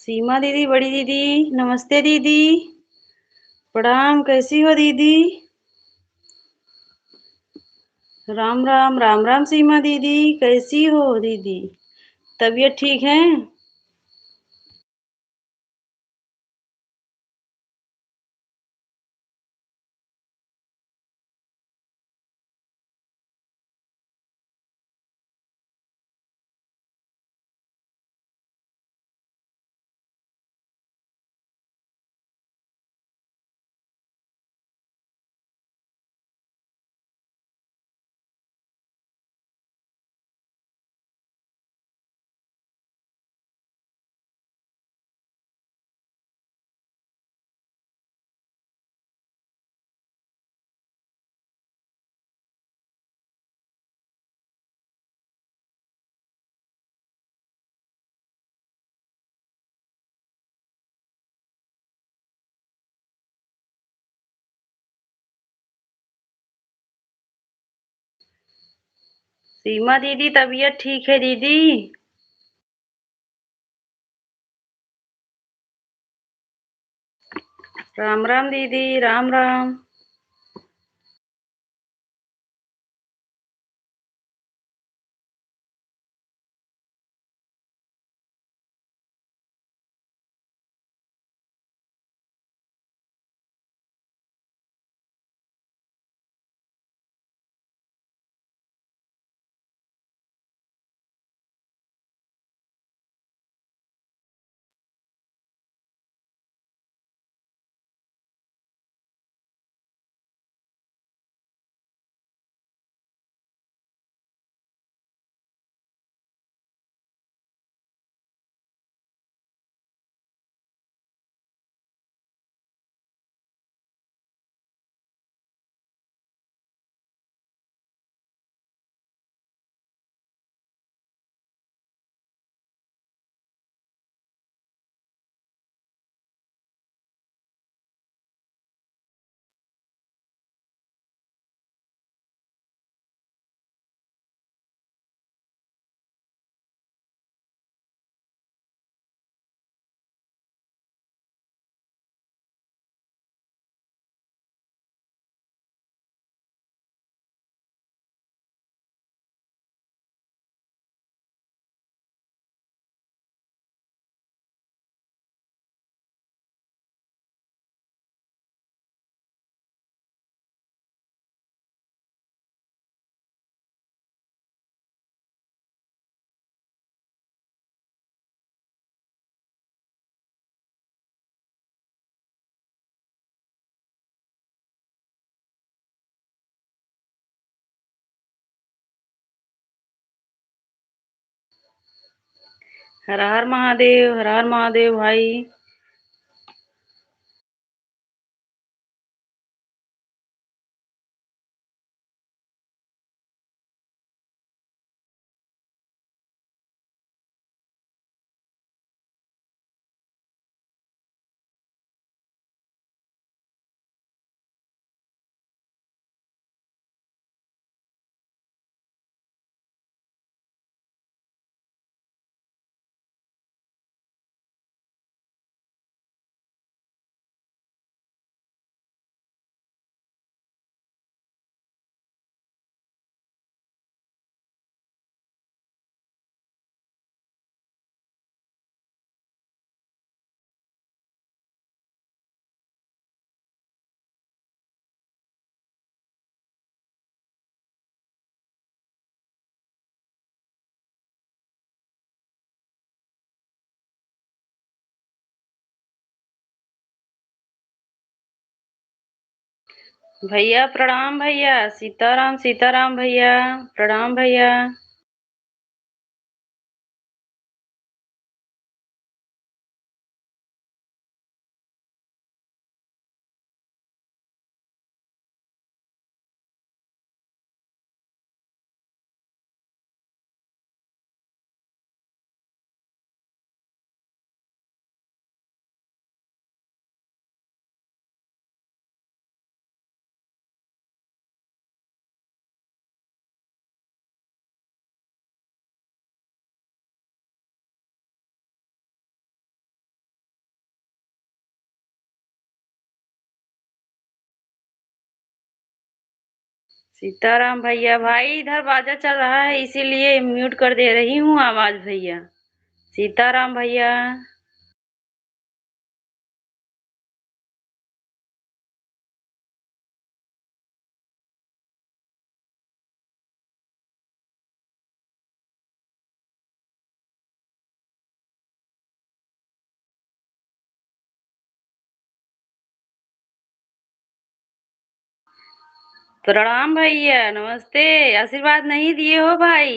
सीमा दीदी, बड़ी दीदी। नमस्ते दीदी। प्रणाम, कैसी हो दीदी? राम राम राम राम सीमा दीदी, कैसी हो दीदी? तबीयत ठीक है? सीमा दीदी, तबीयत ठीक है दीदी? राम राम दीदी, राम राम। हर हर महादेव, हर हर महादेव भाई। भैया प्रणाम भैया। सीताराम सीताराम भैया। प्रणाम भैया। सीताराम भैया। भाई इधर बाजा चल रहा है इसीलिए म्यूट कर दे रही हूँ आवाज भैया। सीताराम भैया। प्रणाम भैया, नमस्ते। आशीर्वाद नहीं दिए हो भाई।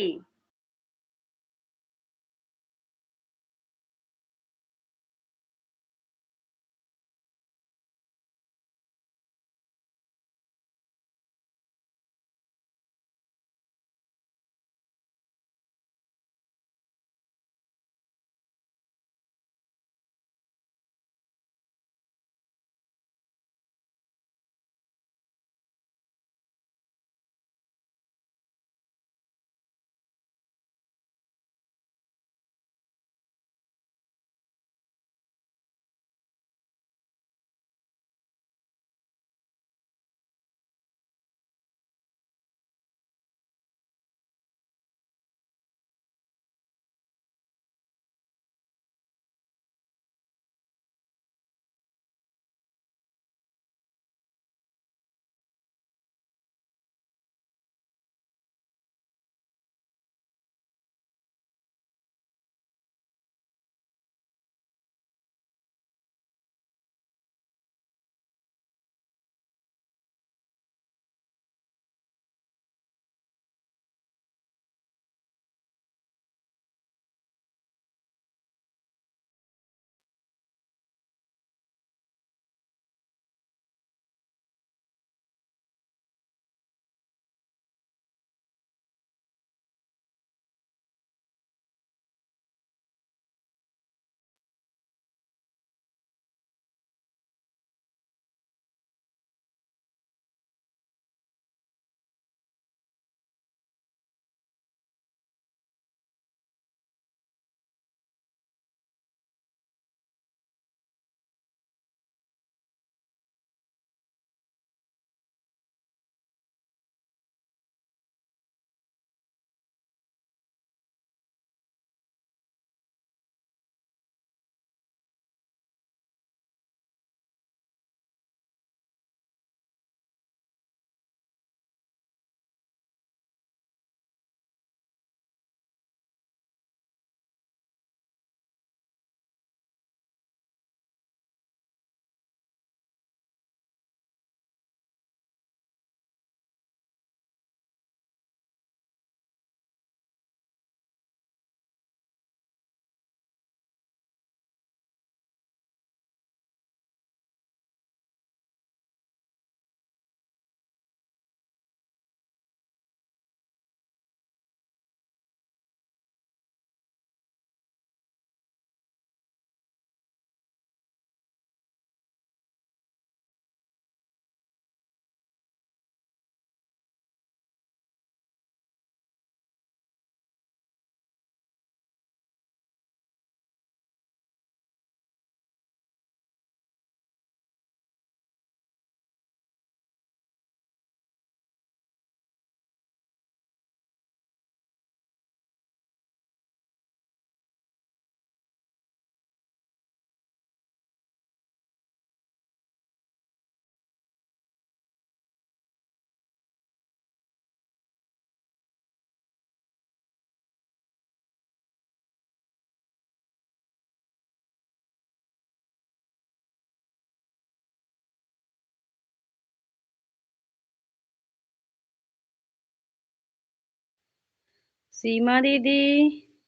सीमा दीदी।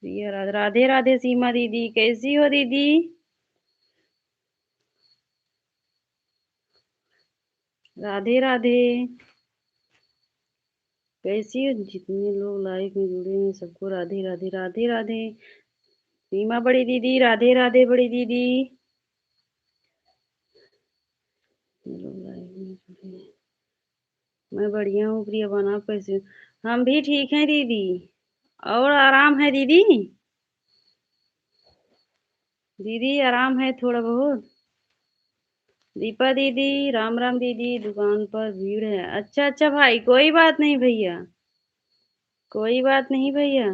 ये राधे राधे सीमा दीदी, कैसी हो दीदी? राधे राधे। कैसी हो? जितने लोग लाइव में जुड़े हैं सबको राधे राधे राधे राधे। सीमा बड़ी दीदी, राधे राधे बड़ी दीदी। ये लोग लाइव में जुड़े हैं। मैं बढ़िया हूँ प्रिया बना, आप कैसे हो? हम भी ठीक हैं दीदी। और आराम है दीदी? दीदी आराम है थोड़ा बहुत? दीपा दीदी, राम राम दीदी, दुकान पर भीड़ है। अच्छा अच्छा भाई, कोई बात नहीं भैया, कोई बात नहीं भैया।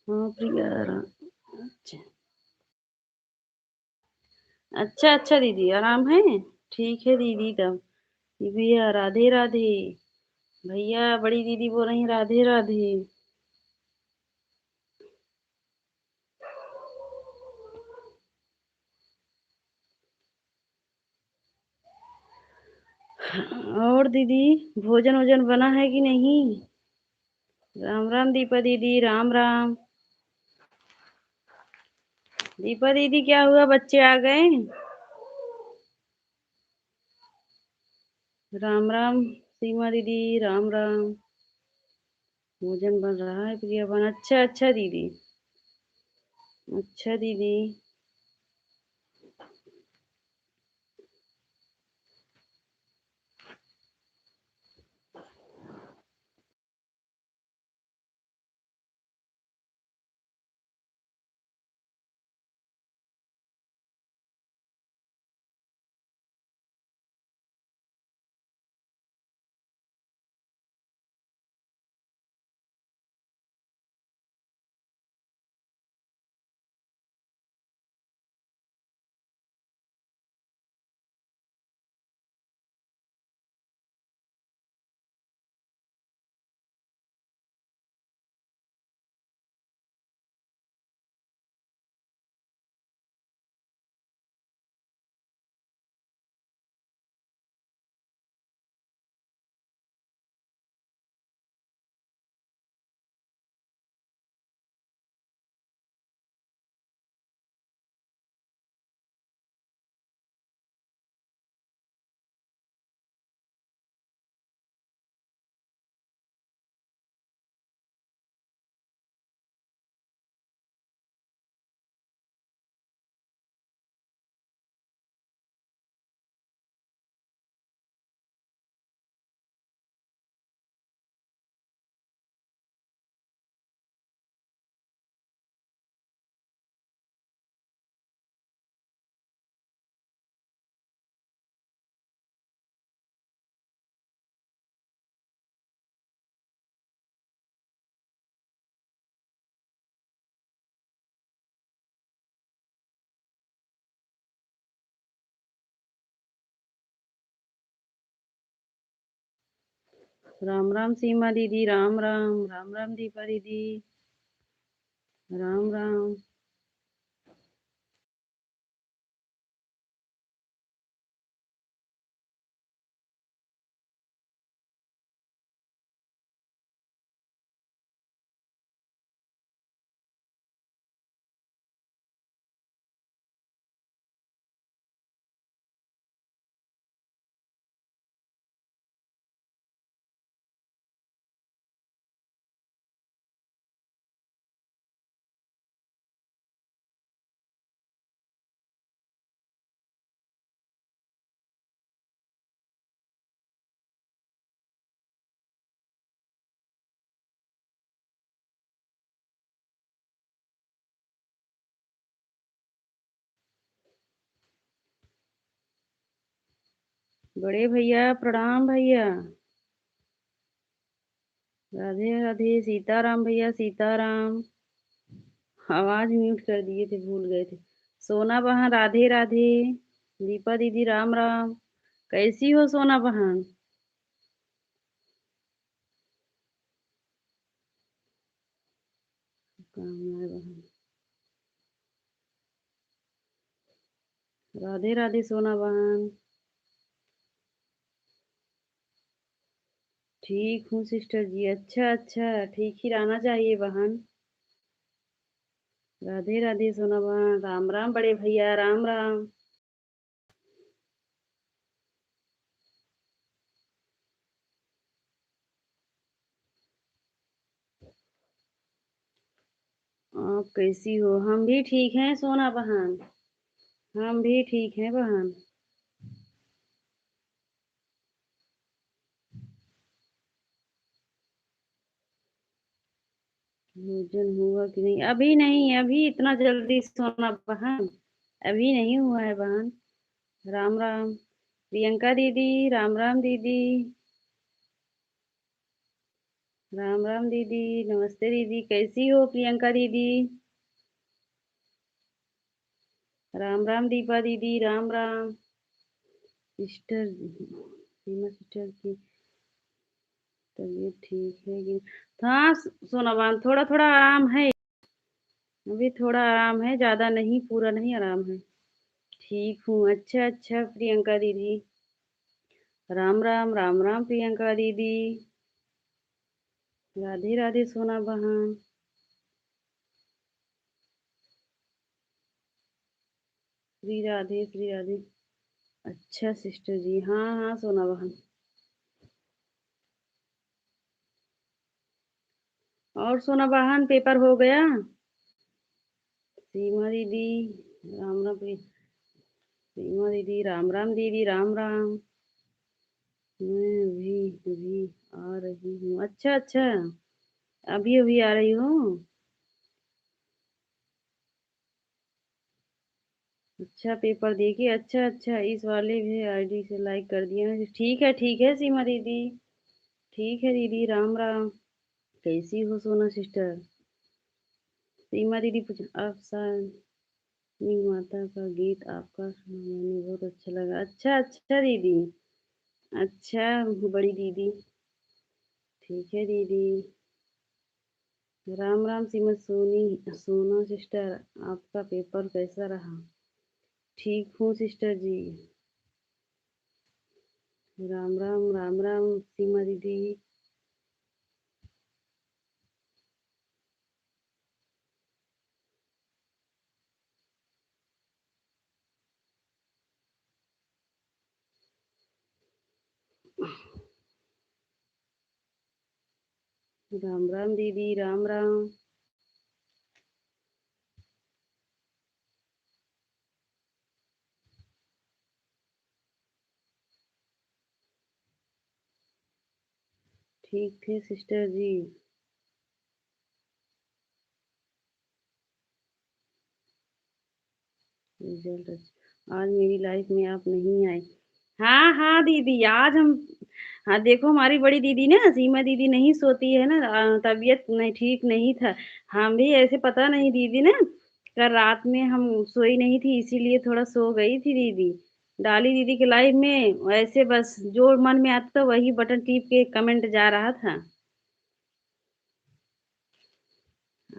हाँ प्रिया अच्छा अच्छा अच्छा दीदी, आराम है। ठीक है दीदी तब। ये भैया राधे राधे। भैया बड़ी दीदी बोल रही हैं राधे राधे। और दीदी, भोजन वोजन बना है कि नहीं? राम राम दीपा दीदी, राम राम। दीपा दीदी क्या हुआ, बच्चे आ गए? राम राम सीमा दीदी, राम राम। भोजन बन रहा है प्रिया बन। अच्छा अच्छा दीदी। अच्छा दीदी। राम राम सीमा दीदी, राम राम। राम राम दीपा दीदी, राम राम। बड़े भैया प्रणाम भैया। राधे राधे, सीताराम भैया, सीताराम। आवाज म्यूट कर दिए थे, भूल गए थे। सोना बहन राधे राधे। दीपा दीदी राम राम। कैसी हो सोना बहन? कामना बहन। राधे राधे सोना बहन। ठीक हूँ सिस्टर जी। अच्छा अच्छा, ठीक ही रहना चाहिए बहन। राधे राधे सोना बहन, राम राम बड़े भैया, राम राम। आप कैसी हो? हम भी ठीक हैं सोना बहन। हम भी ठीक हैं बहन। भोजन हुआ कि नहीं? अभी नहीं, अभी इतना जल्दी सोना बहन, अभी नहीं हुआ है बहन। राम राम प्रियंका दीदी, राम राम दीदी, राम राम दीदी, नमस्ते दीदी, कैसी हो प्रियंका दीदी? राम राम दीपा दीदी, राम राम सिस्टर, सीमा सिस्टर की तबीयत ठीक है कि? हाँ सोना बहन, थोड़ा थोड़ा आराम है, अभी थोड़ा आराम है, ज्यादा नहीं, पूरा नहीं आराम है। ठीक हूँ। अच्छा अच्छा प्रियंका दीदी, राम राम, राम राम प्रियंका दीदी, राधे राधे सोना बहन, श्री राधे श्री राधे। अच्छा सिस्टर जी, हाँ हाँ सोना बहन। और सोना बहन पेपर हो गया? सीमा दीदी, राम राम सीमा दीदी, राम राम दीदी, राम राम। मैं अभी अभी आ रही हूँ। अच्छा अच्छा, अभी अभी आ रही हूँ। अच्छा पेपर देखिए, अच्छा अच्छा, इस वाले भी आईडी से लाइक कर दिया है। ठीक है सीमा दीदी, ठीक है दीदी, राम राम। कैसी हो सोना सिस्टर? सीमा दीदी पूछ, आप सानी माता का गीत आपका सुना, मैंने बहुत अच्छा लगा। अच्छा अच्छा दीदी, अच्छा बड़ी दीदी, ठीक है दीदी, राम राम सीमा सोना सिस्टर, आपका पेपर कैसा रहा? ठीक हूँ सिस्टर जी, राम राम, राम राम सीमा दीदी। राम राम दीदी, राम राम। ठीक थे सिस्टर जी। रिजल्ट अच्छा, आज मेरी लाइफ में आप नहीं आए। हाँ हाँ दीदी, आज हम, हाँ देखो हमारी बड़ी दीदी ना, सीमा दीदी नहीं सोती है ना, तबीयत नहीं ठीक नहीं था। हम भी ऐसे पता नहीं दीदी ना, कल रात में हम सोई नहीं थी, इसीलिए थोड़ा सो गई थी दीदी। डाली दीदी के लाइव में वैसे बस जो मन में आता था वही बटन टीप के कमेंट जा रहा था।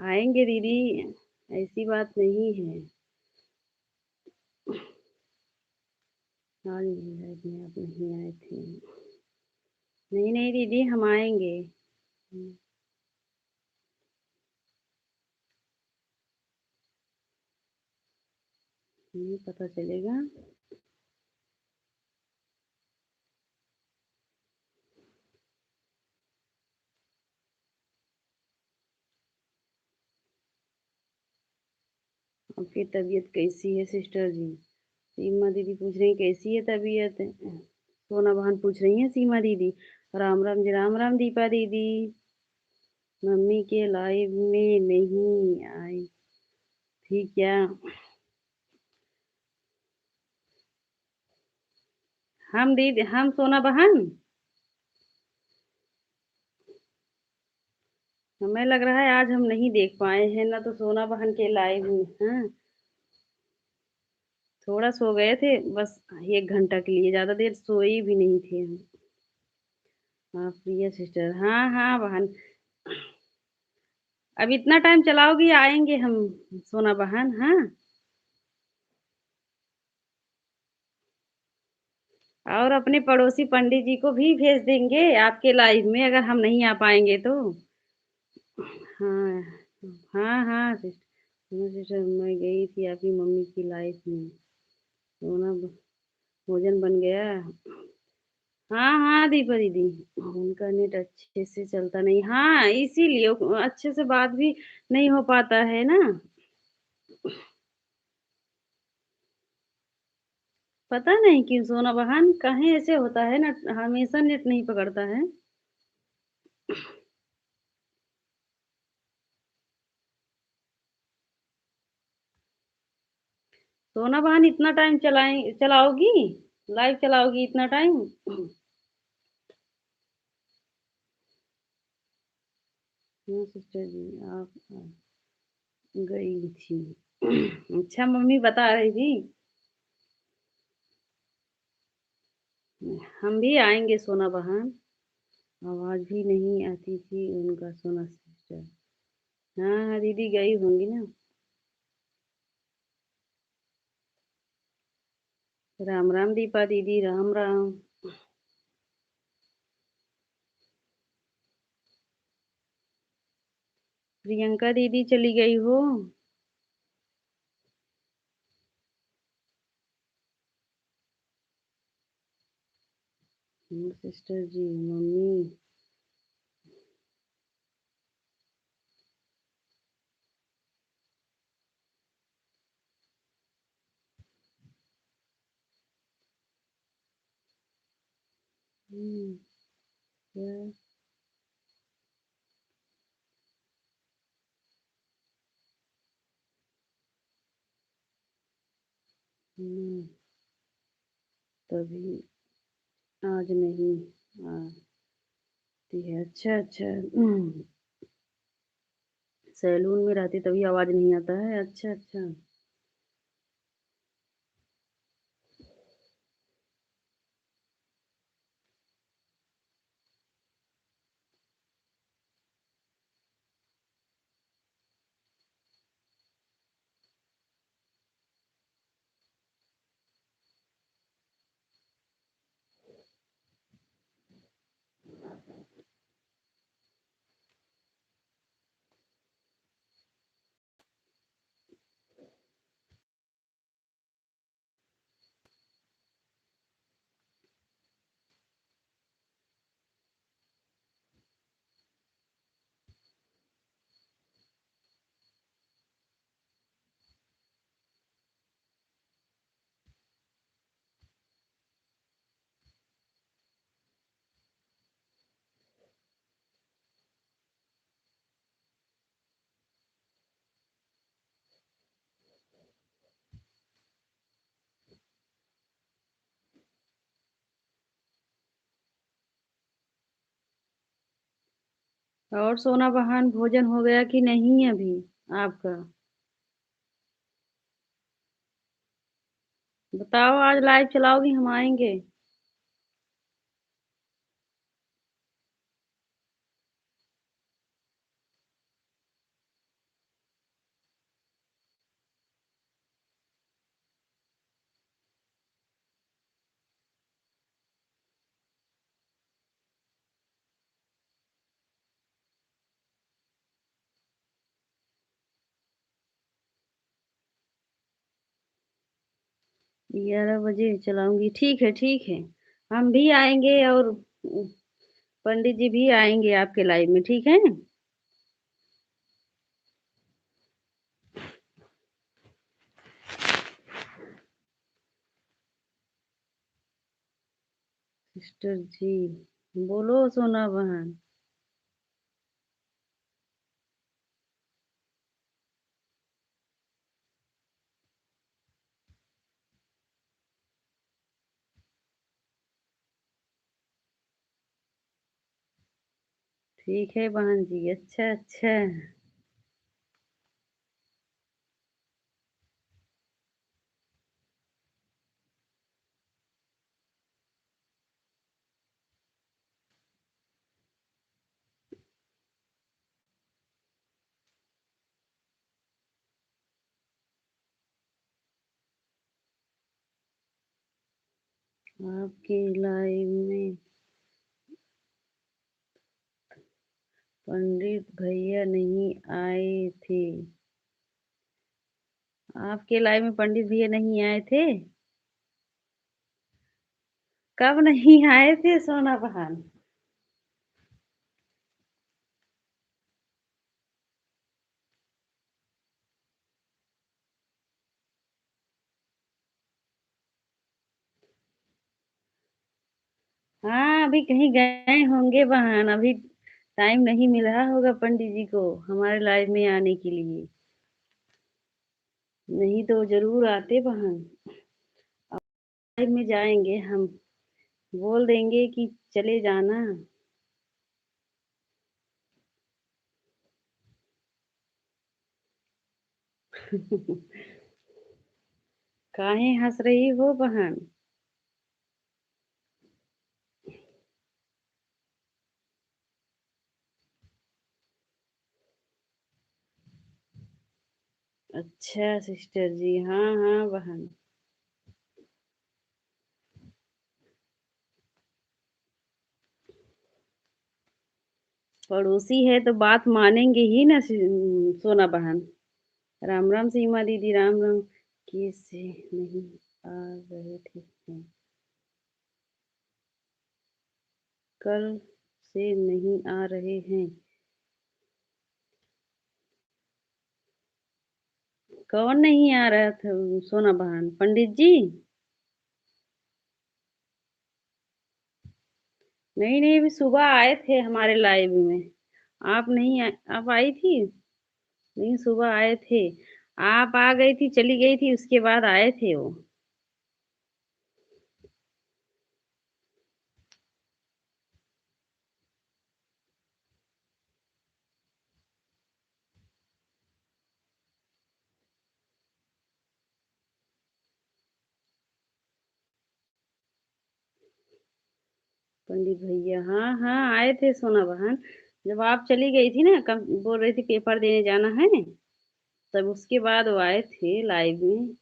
आएंगे दीदी, ऐसी बात नहीं है। आज मेरी लाइफ में आप नहीं आए थे। नहीं नहीं दीदी, हम आएंगे। नहीं पता चलेगा। आपकी तबीयत कैसी है सिस्टर जी? सीमा दीदी पूछ रही कैसी है तबीयत? सोना बहन पूछ रही है सीमा दीदी। राम राम जी, राम राम दीपा दीदी। मम्मी के लाइव में नहीं आई थी क्या? हम दीदी, हम सोना बहन, हमें लग रहा है आज हम नहीं देख पाए हैं ना, तो सोना बहन के लाइव में, हाँ थोड़ा सो गए थे बस, 1 घंटा के लिए, ज्यादा देर सोई भी नहीं थे हम। हाँ प्रिया सिस्टर, हाँ हाँ बहन, अब इतना टाइम चलाओगी, आएंगे हम सोना बहन, हाँ। और अपने पड़ोसी पंडित जी को भी भेज देंगे आपके लाइव में, अगर हम नहीं आ पाएंगे तो। हाँ हाँ हाँ सिस्टर, सिस्टर मैं गई थी आपकी मम्मी की लाइफ में, सोना भोजन बन गया। हाँ हाँ दीपा दीदी, उनका नेट अच्छे से चलता नहीं, हाँ इसीलिए अच्छे से बात भी नहीं हो पाता है ना। पता नहीं क्यों सोना बहन, कहीं ऐसे होता है ना, हमेशा नेट नहीं पकड़ता है। सोना बहन इतना टाइम चलाओगी? लाइव चलाओगी इतना टाइम? हाँ सिस्टर जी, आप गई थी। अच्छा मम्मी बता रही थी, हम भी आएँगे सोना बहन। आवाज़ भी नहीं आती थी उनका सोना सिस्टर। हाँ, हाँ दीदी गई होंगी ना। राम राम दीपा दीदी, राम राम। प्रियंका दीदी चली गई हो? सिस्टर जी, मम्मी। क्या? हुँ, तभी आज नहीं आती है। अच्छा, अच्छा। सैलून में रहती तभी आवाज़ नहीं आता है। अच्छा, अच्छा। और सोना बहन भोजन हो गया कि नहीं अभी आपका? बताओ आज लाइव चलाओगी हम आएँगे। जी 11 बजे चलाऊँगी, ठीक है, ठीक है। हम भी आएँगे और पंडित जी भी आएँगे आपके लाइव में, ठीक है? सिस्टर जी, बोलो सोना बहन। ठीक है बहन जी, अच्छा, अच्छा। आपके लाइव में पंडित भैया नहीं आए थे। आपके लाइव में पंडित भैया नहीं आए थे? कब नहीं आए थे सोना बहन? हाँ, अभी कहीं गए होंगे बहन, अभी टाइम नहीं मिल रहा होगा पंडित जी को हमारे लाइव में आने के लिए। नहीं तो जरूर आते बहन। लाइव में जाएंगे हम, बोल देंगे कि चले जाना। काहे हंस रही हो बहन? अच्छा सिस्टर जी, हाँ हाँ बहन। पड़ोसी है तो बात मानेंगे ही ना सोना बहन। राम राम सीमा दीदी, राम राम। कैसे नहीं आ रहे थे हैं? कल से नहीं आ रहे हैं? कौन नहीं आ रहा था सोना बहन, पंडित जी? नहीं नहीं, अभी सुबह आए थे हमारे लाइव में। आप नहीं आप आई थी? नहीं, सुबह आए थे। आप आ गई थी, चली गई थी, उसके बाद आए थे वो। पंडित भैया, हाँ हाँ आए थे सोना बहन। जब आप चली गई थी ना, कब बोल रही थी पेपर देने जाना है, तब उसके बाद वो आए थे लाइव में।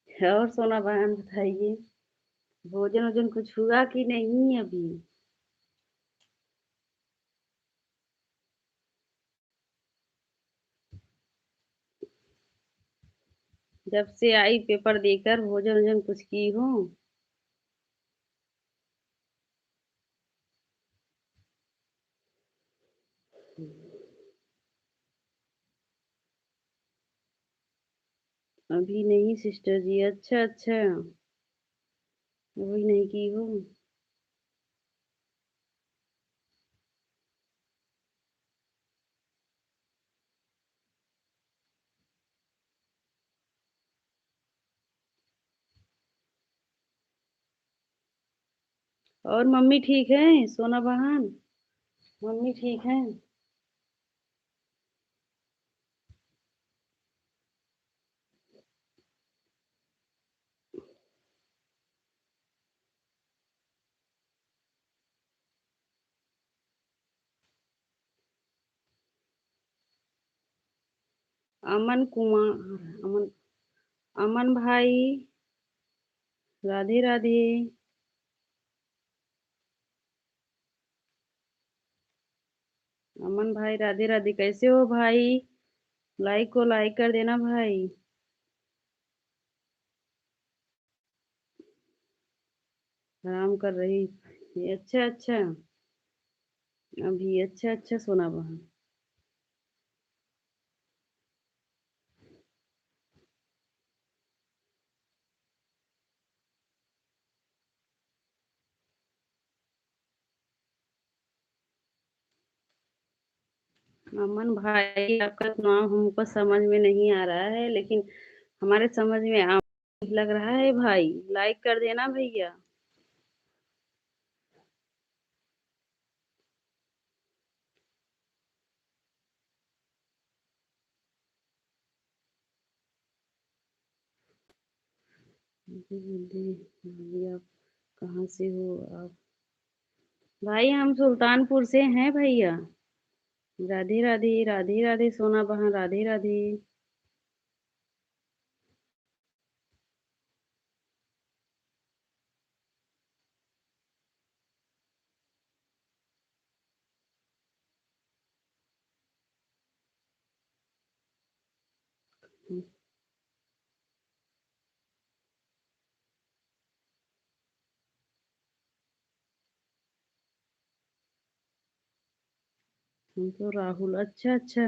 और सोना बहन बताइए, भोजन वोजन कुछ हुआ कि नहीं अभी? जब से आई पेपर देकर भोजन वोजन कुछ की हो? अभी नहीं सिस्टर जी, अच्छा अच्छा, अभी नहीं की हो। और मम्मी ठीक है सोना बहन? मम्मी ठीक है? अमन कुमार, अमन, अमन भाई, राधे राधे। अमन भाई राधे राधे, कैसे हो भाई? लाइक को लाइक कर देना भाई। आराम कर रही? अच्छा अच्छा, अभी अच्छा अच्छा सोना बहन। अमन भाई, आपका नाम हमको समझ में नहीं आ रहा है, लेकिन हमारे समझ में आ लग रहा है भाई। लाइक कर देना भैया। भाई आप कहाँ से हो आप? भाई हम सुल्तानपुर से हैं भैया। राधे राधे, राधे राधे सोना बहन, राधे राधे। हम तो राहुल, अच्छा अच्छा।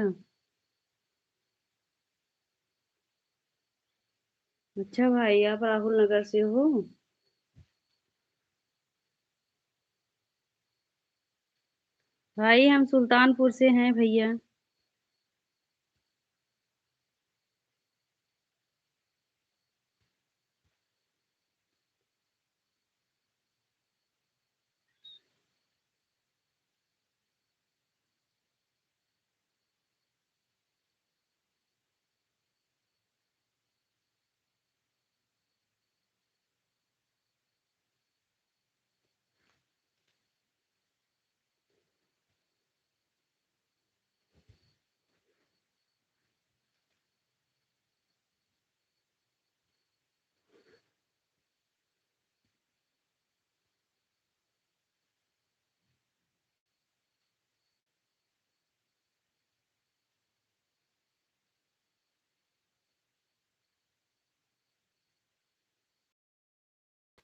अच्छा भाई, आप राहुल नगर से हो? भाई हम सुल्तानपुर से हैं भैया।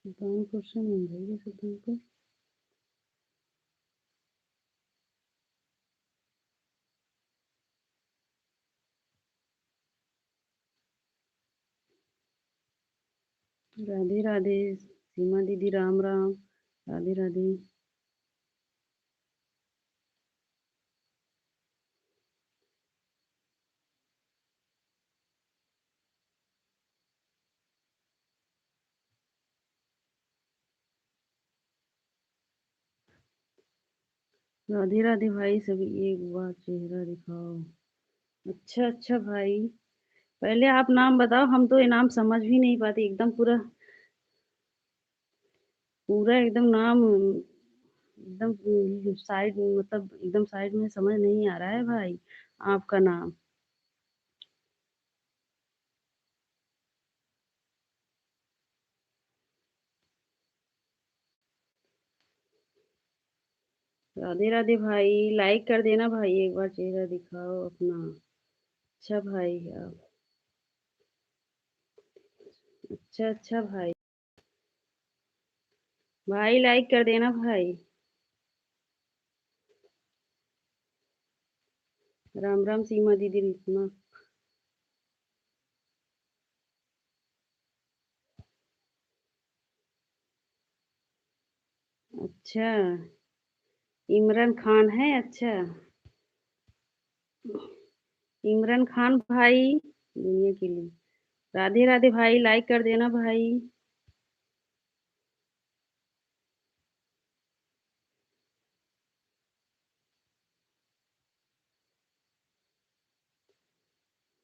सुल्तानपुर से मुंबई सुल्तानपुर। राधे राधे सीमा दीदी, राम राम। राधे राधे। राधे राधे भाई सभी, एक बार चेहरा दिखाओ। अच्छा अच्छा भाई, पहले आप नाम बताओ, हम तो ये नाम समझ भी नहीं पाते एकदम पूरा। पूरा एकदम नाम एकदम साइड, मतलब एकदम साइड में समझ नहीं आ रहा है भाई आपका नाम। राधे राधे भाई, लाइक कर देना भाई, एक बार चेहरा दिखाओ अपना। अच्छा भाई आप। अच्छा अच्छा भाई। भाई लाइक कर देना भाई। राम राम सीमा दीदी, रिश्मा। अच्छा, इमरान खान है, अच्छा। इमरान खान भाई, दुनिया के लिए। राधे राधे भाई, लाइक कर देना भाई।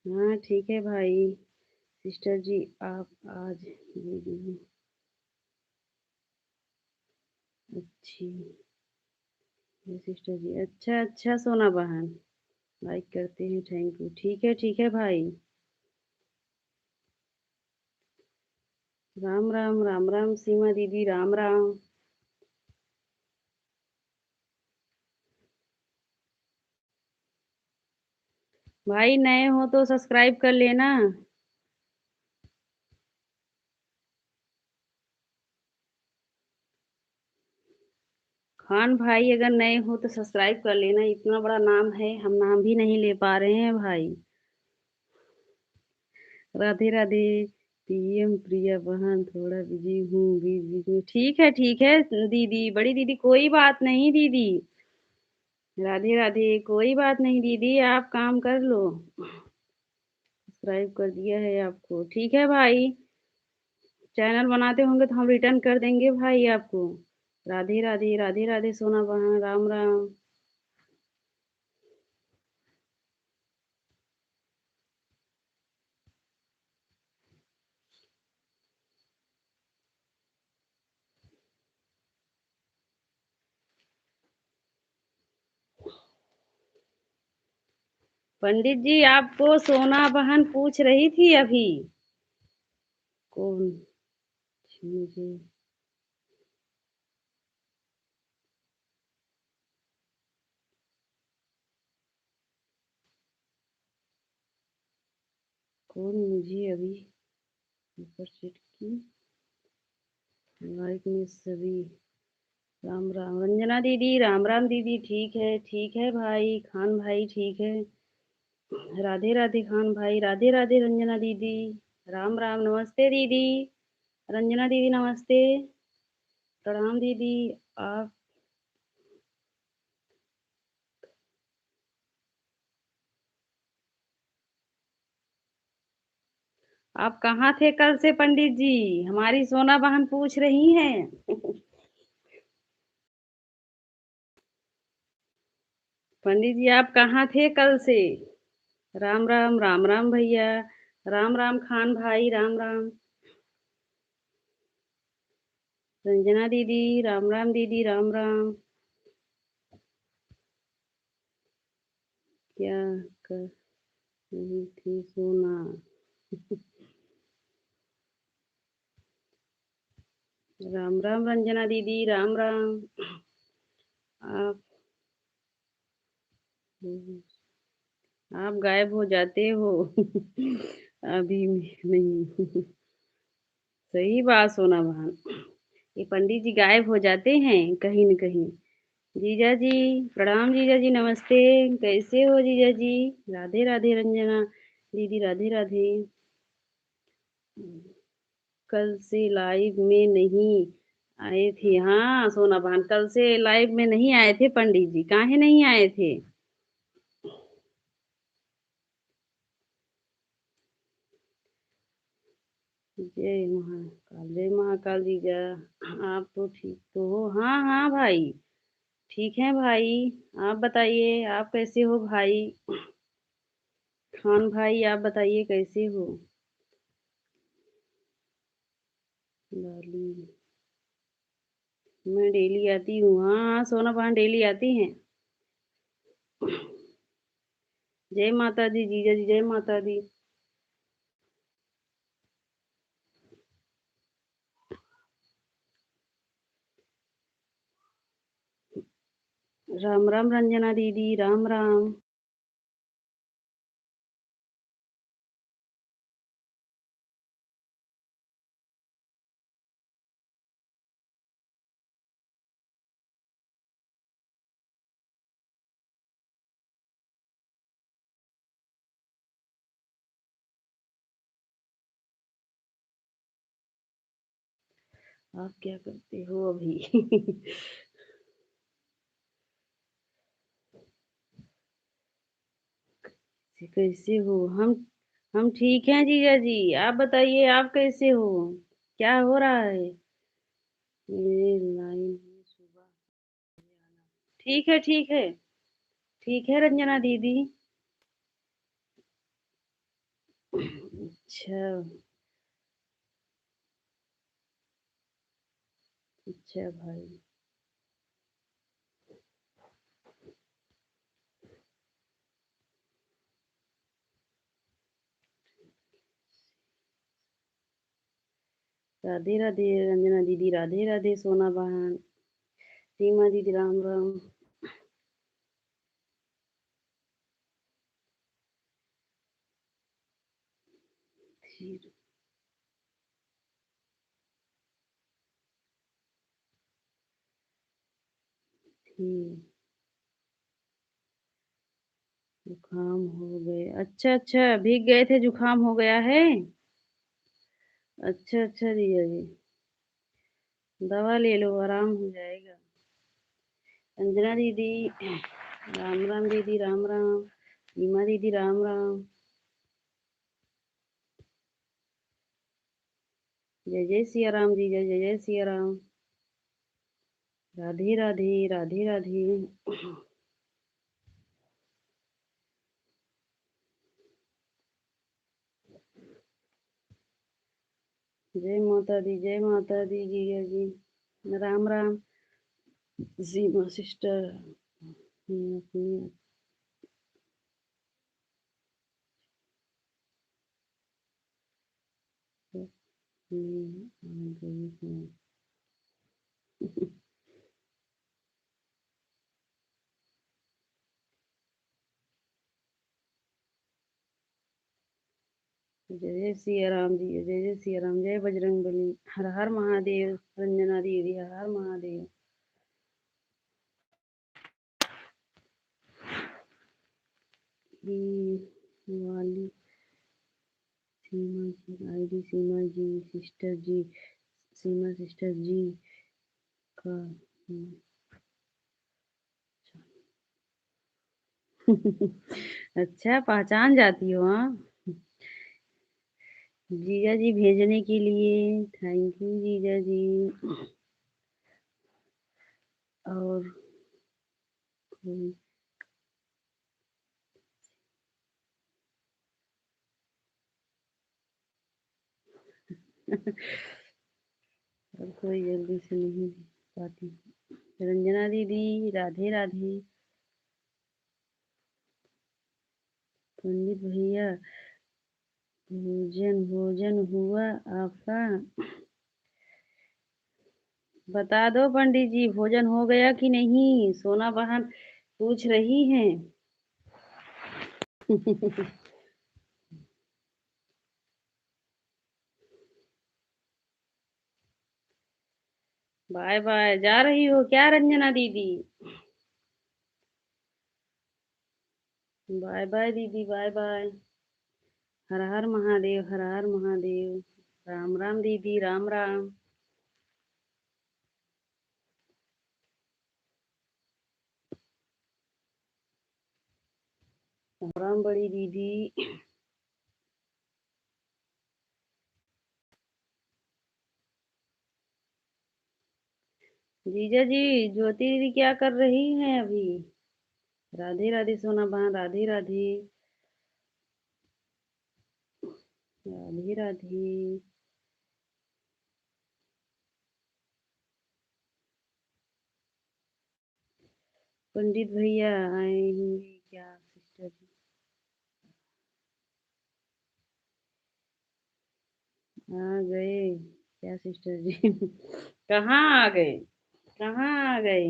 हाँ ठीक है भाई। सिस्टर जी आप आज दीदी अच्छी है सिस्टर जी, अच्छा अच्छा सोना बहन, लाइक करते हैं, थैंक यू, ठीक है भाई। राम राम, राम राम सीमा दीदी, राम राम। भाई नए हो तो सब्सक्राइब कर लेना। खान भाई अगर नए हो तो सब्सक्राइब कर लेना, इतना बड़ा नाम है, हम नाम भी नहीं ले पा रहे हैं भाई। राधे राधे। पीएम प्रिया बहन, थोड़ा बिजी हूँ, बीच बीच में, ठीक है दीदी, बड़ी दीदी, कोई बात नहीं दीदी। राधे राधे, कोई बात नहीं दीदी, आप काम कर लो। सब्सक्राइब कर दिया है आपको, ठीक है भाई। चैनल बनाते होंगे तो हम रिटर्न कर देंगे भाई आपको। राधे राधे, राधे राधे सोना बहन, राम राम। पंडित जी आपको सोना बहन पूछ रही थी अभी। कौन? मुझे कौन मुझे अभी ऊपर सेट की लाइक में सभी। राम राम रंजना दीदी, राम राम दीदी, ठीक है भाई खान भाई, ठीक है। राधे राधे खान भाई, राधे राधे रंजना दीदी, राम राम, नमस्ते दीदी। रंजना दीदी नमस्ते। प्रणाम दीदी। आप आप कहाँ थे कल से पंडित जी? हमारी सोना बहन पूछ रही हैं। पंडित जी आप कहाँ थे कल से? राम राम राम राम भैया। राम राम खान भाई राम राम। रंजना दीदी राम राम दीदी राम राम। क्या कर रही थी सोना? राम राम रंजना दीदी राम राम। आप आप गायब हो जाते हो। अभी नहीं। सही बात सोना बहन। ये पंडित जी गायब हो जाते हैं कहीं न कहीं। जीजा जी प्रणाम जीजा जी नमस्ते। कैसे हो जीजा जी? राधे राधे रंजना दीदी राधे राधे। कल से लाइव में नहीं आए थे। हाँ सोना बहन कल से लाइव में नहीं आए थे पंडित जी। काहे नहीं आए थे? जय महाकाल जीजा। आप तो ठीक तो हो? हाँ हाँ भाई ठीक है भाई। आप बताइए आप कैसे हो भाई? खान भाई आप बताइए कैसे हो? लाली मैं डेली आती हूँ। हाँ हाँ सोना बहन डेली आती हैं। जय माता दी जीजा जी जय माता दी। राम राम रंजना दीदी राम राम। आप क्या करते हो अभी? कैसे हो? हम ठीक हैं जीजा जी। आप बताइए आप कैसे हो? क्या हो रहा है? मेरे लाइन में सुबह ठीक है ठीक है। ठीक है रंजना दीदी। अच्छा अच्छा भाई। राधे राधे रंजना दीदी राधे राधे सोना बहन। सीमा दीदी राम राम। ठीक ठीक। जुकाम हो गए अच्छा अच्छा भीग गए थे जुकाम हो गया है। अच्छा अच्छा जीजा जी दवा ले लो आराम हो जाएगा। अंजना दीदी राम राम दीदी राम राम। सीमा दीदी राम राम। जय जय सिया राम जीजा जय जय सिया राम। राधे राधे राधे राधे। जय माता दी जीजा जी। राम राम। सीमा सिस्टर अपनी अपनी आ गई हूँ। जय जय सिया राम जी जय जय सिया राम जय बजरंग बली। हर हर महादेव रंजना दीदी हर हर महादेव। वाली सीमा जी आईडी सीमा जी सिस्टर जी सीमा सिस्टर जी का अच्छा पहचान जाती हो हाँ। जीजा जी भेजने के लिए थैंक यू जीजा जी। और कोई और कोई जल्दी से नहीं पाती। रंजना दीदी राधे राधे। पंडित भैया भोजन भोजन हुआ आपका? बता दो पंडित जी भोजन हो गया कि नहीं, सोना बहन पूछ रही हैं। बाय बाय, जा रही हो क्या रंजना दीदी? बाय बाय दीदी, बाय बाय। हर हर महादेव, हर हर महादेव। राम राम दीदी, राम राम। राम राम बड़ी दीदी। जीजा जी ज्योति दीदी क्या कर रही हैं अभी? राधे राधे सोना बहन, राधे राधे। राधे राधे। पंडित भैया आए होंगे क्या सिस्टर जी? आ गए क्या सिस्टर जी? कहाँ आ गए? कहाँ आ गए?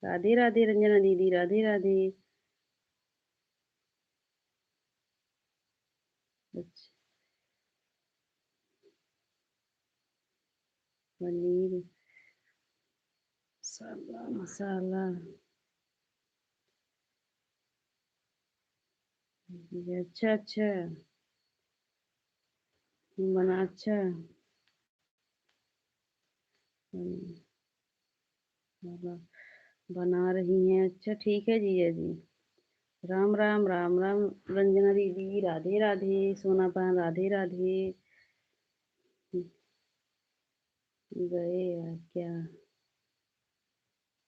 राधे राधे रंजना दीदी, राधे राधे। अच्छा, पनीर मसाला मसाला। अच्छा अच्छा। बना अच्छा। बना बना रही हैं, अच्छा ठीक है जीजा जी। राम राम, राम राम। रंजना दीदी राधे राधे, सोना बहन राधे राधे। गए या क्या?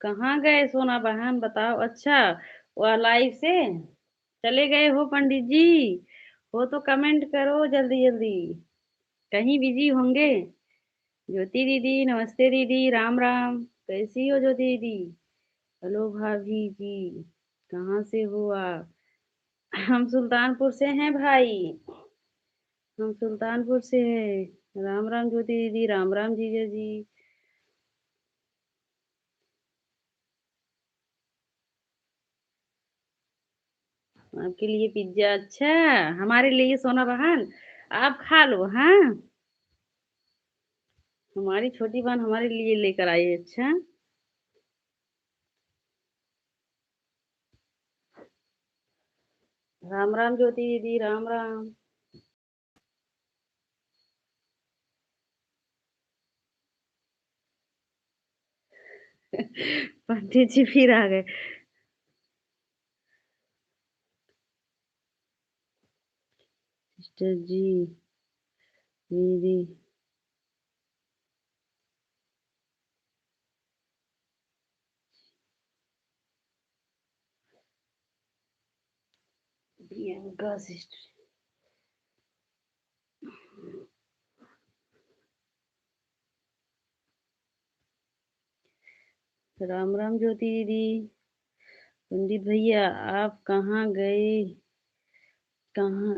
कहाँ गए सोना बहन बताओ? अच्छा, वह लाइव से चले गए हो पंडित जी? हो तो कमेंट करो जल्दी जल्दी। कहीं बिजी होंगे। ज्योति दीदी नमस्ते दीदी, राम राम। कैसी हो ज्योति दीदी? हेलो भाभी जी। कहाँ से हो आप? हम सुल्तानपुर से हैं भाई। हम सुल्तानपुर से हैं। राम राम ज्योति दीदी, राम राम जीजा जी। आपके लिए पिज्जा, अच्छा। हमारे लिए सोना बहन आप खा लो, हाँ। हमारी छोटी बहन हमारे लिए लेकर आई, अच्छा। राम राम ज्योति दीदी, राम राम। पंडित जी फिर आ गए। सिस्टर जी दीदी। प्रियंका सिस्टर। राम राम ज्योति दीदी। पंडित भैया आप कहाँ गए? कहाँ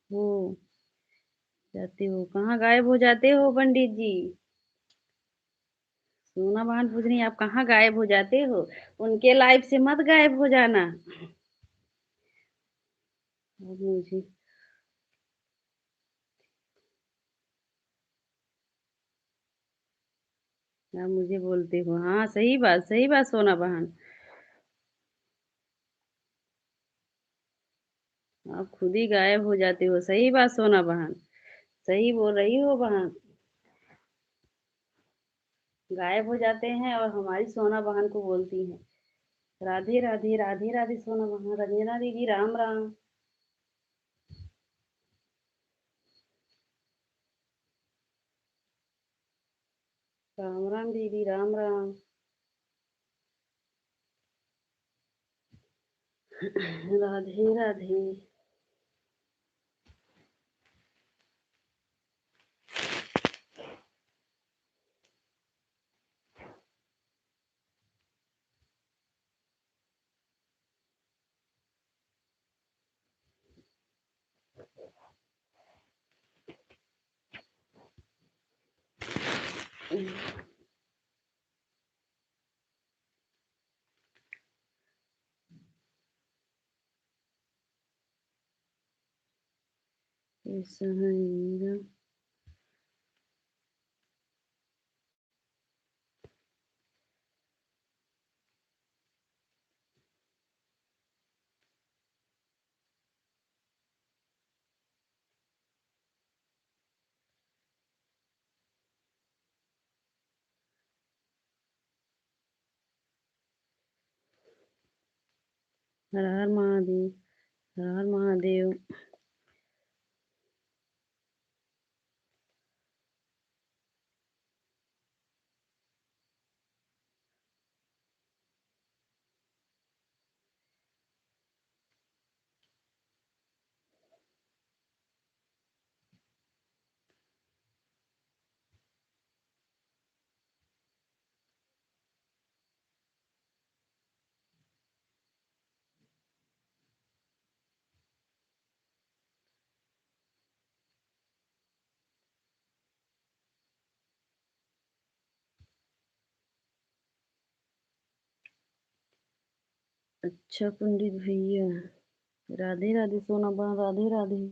हो जाते हो? कहाँ गायब हो जाते हो पंडित जी? सोना बहन पूछ रही आप कहाँ गायब हो जाते हो? उनके लाइफ से मत गायब हो जाना। अब मुझे आप मुझे बोलते हो, हाँ सही बात सोना बहन। आप खुद ही गायब हो जाते हो, सही बात सोना बहन। सही बोल रही हो बहन। गायब हो जाते हैं और हमारी सोना बहन को बोलती हैं राधे राधे, राधे राधे सोना बहन। रंजना दीदी राम राम। राम राम दीदी, राम राम। राधे राधे। ऐसा है मेरा। हर हर महादेव, हर हर महादेव। अच्छा पंडित भैया, राधे राधे सोना बहन, राधे राधे।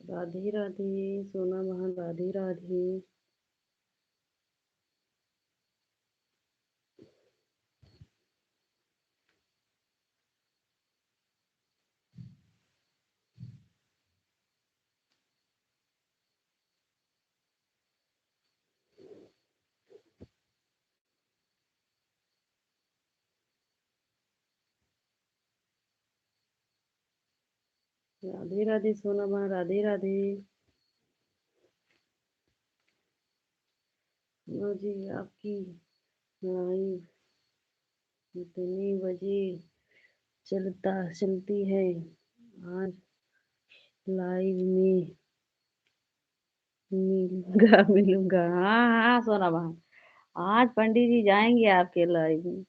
राधे राधे सोना बहन, राधे राधे। राधे राधे सोना बहन, राधे राधे। लो जी, आपकी लाइव कितने बजे चलती है? आज लाइव में मिलूंगा मिलूंगा। हाँ हाँ सोना बहन, आज पंडित जी जाएंगे आपके लाइव में।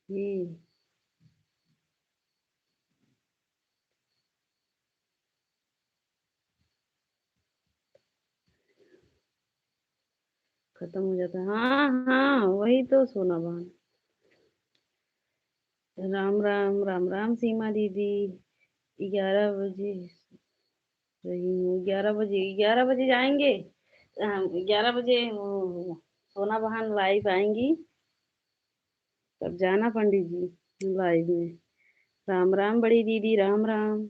ये खत्म हो जाता है। हाँ हाँ, वही तो सोना बहन। राम राम, राम राम सीमा दीदी। 11 बजे रही हूँ, 11 बजे, 11 बजे जाएंगे। 11 बजे सोना बहन लाइव आएंगी, तब जाना पंडित जी लाइव में। राम राम बड़ी दीदी, राम राम।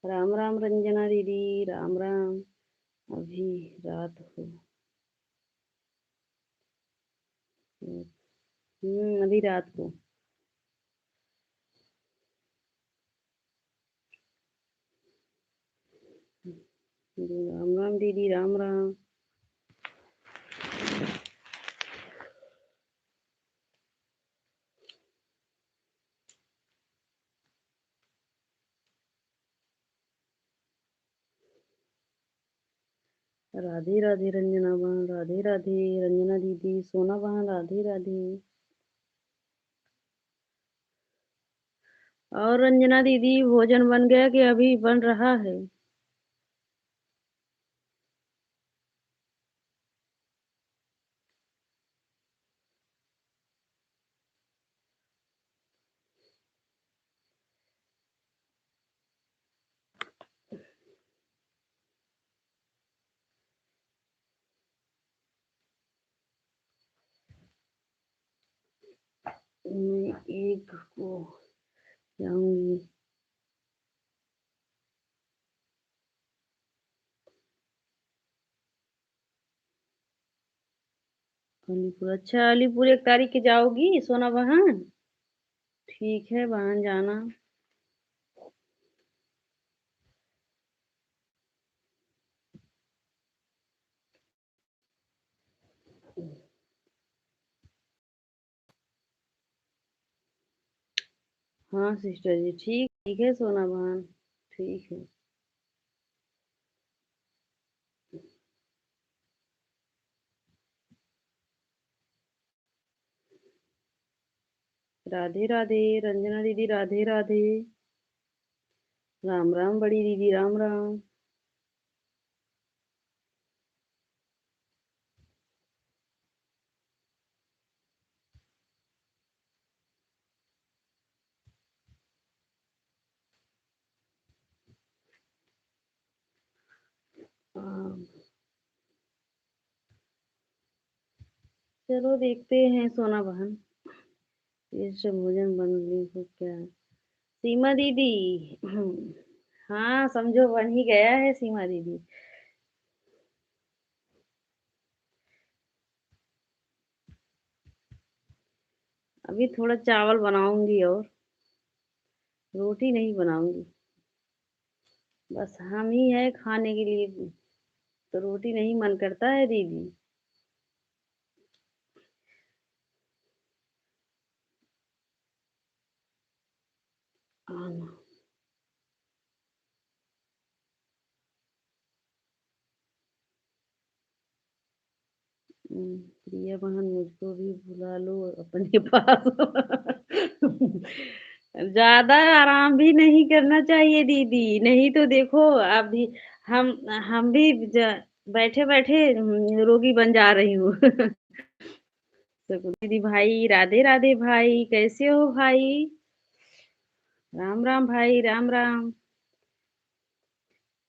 राम राम रंजना दीदी, राम राम। अभी रात को अभी रात को। राम राम दीदी, राम राम। राधे राधे रंजना बहन, राधे राधे रंजना दीदी, सोना बहन, राधे राधे। और रंजना दीदी भोजन बन गया कि अभी बन रहा है? मैं एक को जाऊंगी। अलीपुर, अच्छा अलीपुर 1 तारीख के जाओगी सोना बहन? ठीक है बहन, जाना। हाँ सिस्टर जी, ठीक ठीक है सोना बहन, ठीक है। राधे राधे रंजना दीदी, राधे राधे। राम राम बड़ी दीदी, राम राम। हाँ, चलो देखते हैं सोना बहन, ये सब भोजन बनने को क्या है। सीमा दीदी, हाँ समझो बन ही गया है सीमा दीदी। अभी थोड़ा चावल बनाऊंगी और रोटी नहीं बनाऊंगी। बस हम ही है खाने के लिए, तो रोटी नहीं मन करता है दीदी। हाँ, प्रिया बहन मुझको भी बुला लो अपने पास। ज्यादा आराम भी नहीं करना चाहिए दीदी, नहीं तो देखो अभी हम हम भी बैठे बैठे रोगी बन जा रही हूँ। दीदी भाई, राधे राधे भाई, कैसे हो भाई? राम राम भाई, राम राम।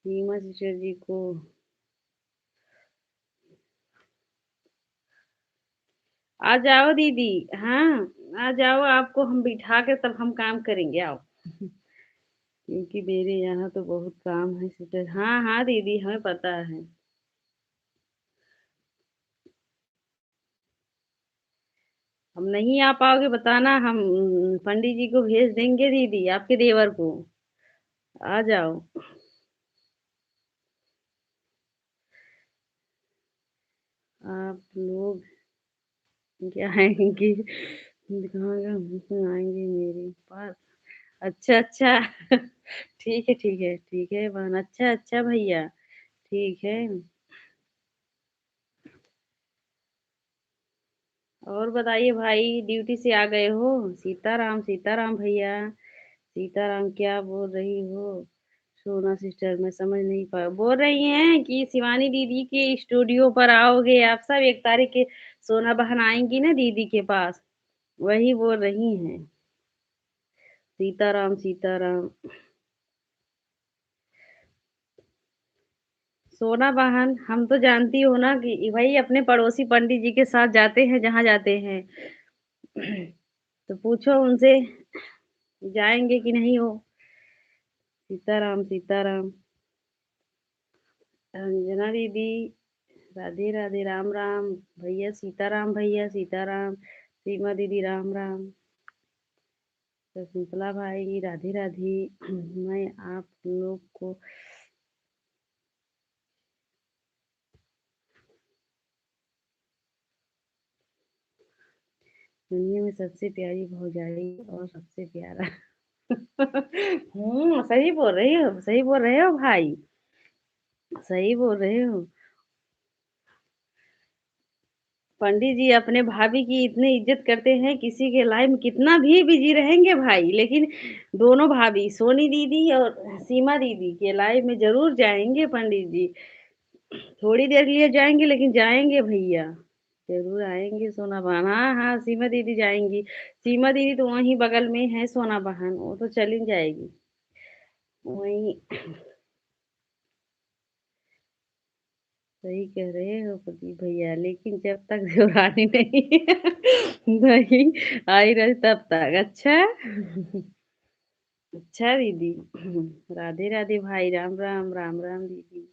रीमा सिस्टर जी को आ जाओ दीदी। हाँ, आ जाओ, आपको हम बिठा के तब हम काम करेंगे, आओ। क्योंकि मेरे यहाँ तो बहुत काम है सिस्टर। हाँ हाँ दीदी, हमें पता है। हम नहीं आ पाओगे बताना, हम पंडित जी को भेज देंगे दीदी, आपके देवर को। आ जाओ। आप लोग क्या आएंगे, कहाँ कहाँ आएंगे मेरे पास? अच्छा अच्छा। ठीक है ठीक है बहन, अच्छा अच्छा भैया, ठीक है। और बताइए भाई, ड्यूटी से आ गए हो? सीताराम भैया, सीताराम क्या बोल रही हो? सोना सिस्टर, मैं समझ नहीं पा, बोल रही हैं कि शिवानी दीदी के स्टूडियो पर आओगे आप सब 1 तारीख के। सोना बहन आएंगी ना दीदी के पास, वही बोल रही हैं। सीताराम सीताराम। सोना बहन, हम तो जानती हो ना कि भाई अपने पड़ोसी पंडित जी के साथ जाते हैं जहाँ जाते हैं। तो पूछो उनसे, जाएंगे कि नहीं हो? सीताराम सीताराम। अंजना दीदी, राधे राधे, राम राम। भैया सीताराम, भैया सीताराम। सीमा दीदी, राम राम। शकुंतला भाई, राधे राधे। मैं आप लोग को दुनिया में सबसे प्यारी भौजाई और सबसे प्यारा। सही बोल रही हो, सही बोल रहे हो भाई, सही बोल रहे हो। पंडित जी अपने भाभी की इतनी इज़्ज़त करते हैं, किसी के लाइफ़ में कितना भी बिज़ी रहेंगे भाई, लेकिन दोनों भाभी सोनी दीदी और सीमा दीदी के लाइफ़ में ज़रूर जाएँगे पंडित जी। थोड़ी देर के लिए जाएँगे लेकिन जाएँगे भैया। ज़रूर आएँगे सोना बहन। हाँ, हाँ, सीमा दीदी जाएँगी। सीमा दीदी तो वहीं बगल में है सोना बहन, वो तो चली जाएगी। वहीं सही कह रहे हो प्रदीप भैया, लेकिन जब तक देवरानी नहीं नहीं आई रही तब तक। अच्छा? अच्छा दीदी। राधे राधे भाई, राम राम, राम राम दीदी।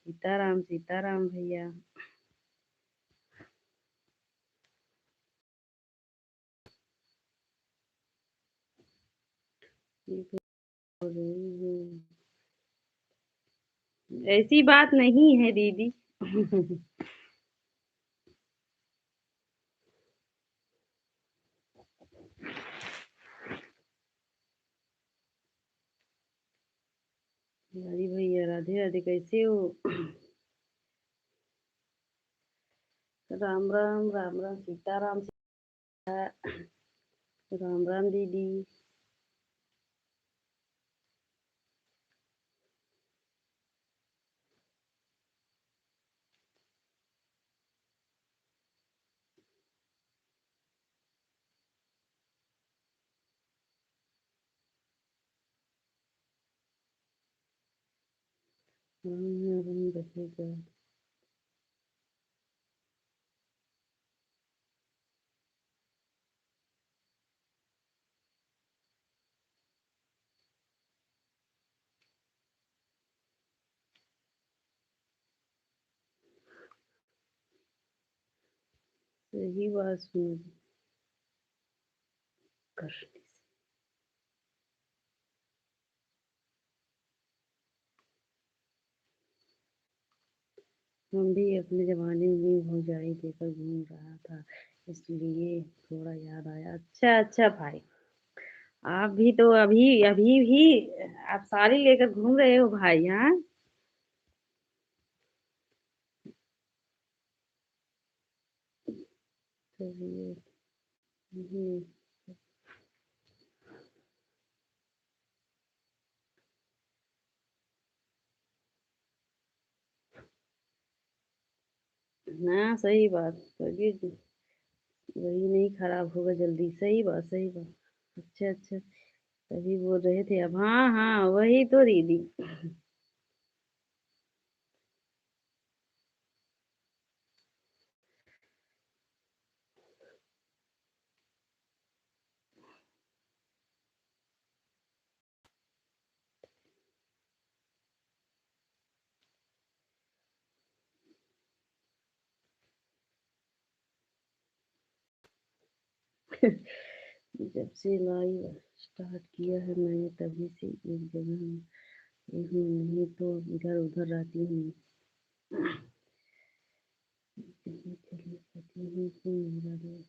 सीताराम, सीताराम भैया। ये तो बोल रही हूँ। ऐसी बात नहीं है दीदी। राधे भैया, राधे राधे, कैसे हो? राम राम, राम राम, सीताराम, राम राम दीदी। राम राम रहेगा। सही बात सुन कर। हम भी अपने ज़माने में भौजाई देकर घूम रहा था, इसलिए थोड़ा याद आया। अच्छा, अच्छा भाई, आप भी तो अभी अभी भी आप साड़ी लेकर घूम रहे हो भाई, हाँ? चलिए। हुँ, हाँ, सही बात। चलिए वही नहीं खराब होगा जल्दी। सही बात, सही बात। अच्छा, अच्छा, तभी बोल रहे थे अब। हाँ, हाँ, वही तो दीदी। जब से लाइव स्टार्ट किया है मैंने तभी से एक जगह हूँ, नहीं तो इधर-उधर रहती हूँ। कहीं चली जाती हूँ कि मेरा दिल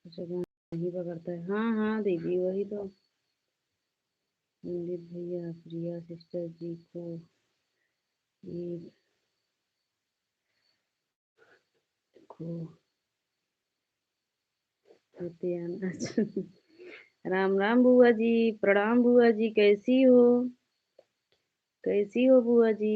जगह नहीं पकड़ता है। हाँ, हाँ दीदी, वही तो। पंडित भैया, प्रिया सिस्टर जी ये को होते आना। राम राम बुआ जी, प्रणाम बुआ जी, कैसी हो? कैसी हो बुआ जी?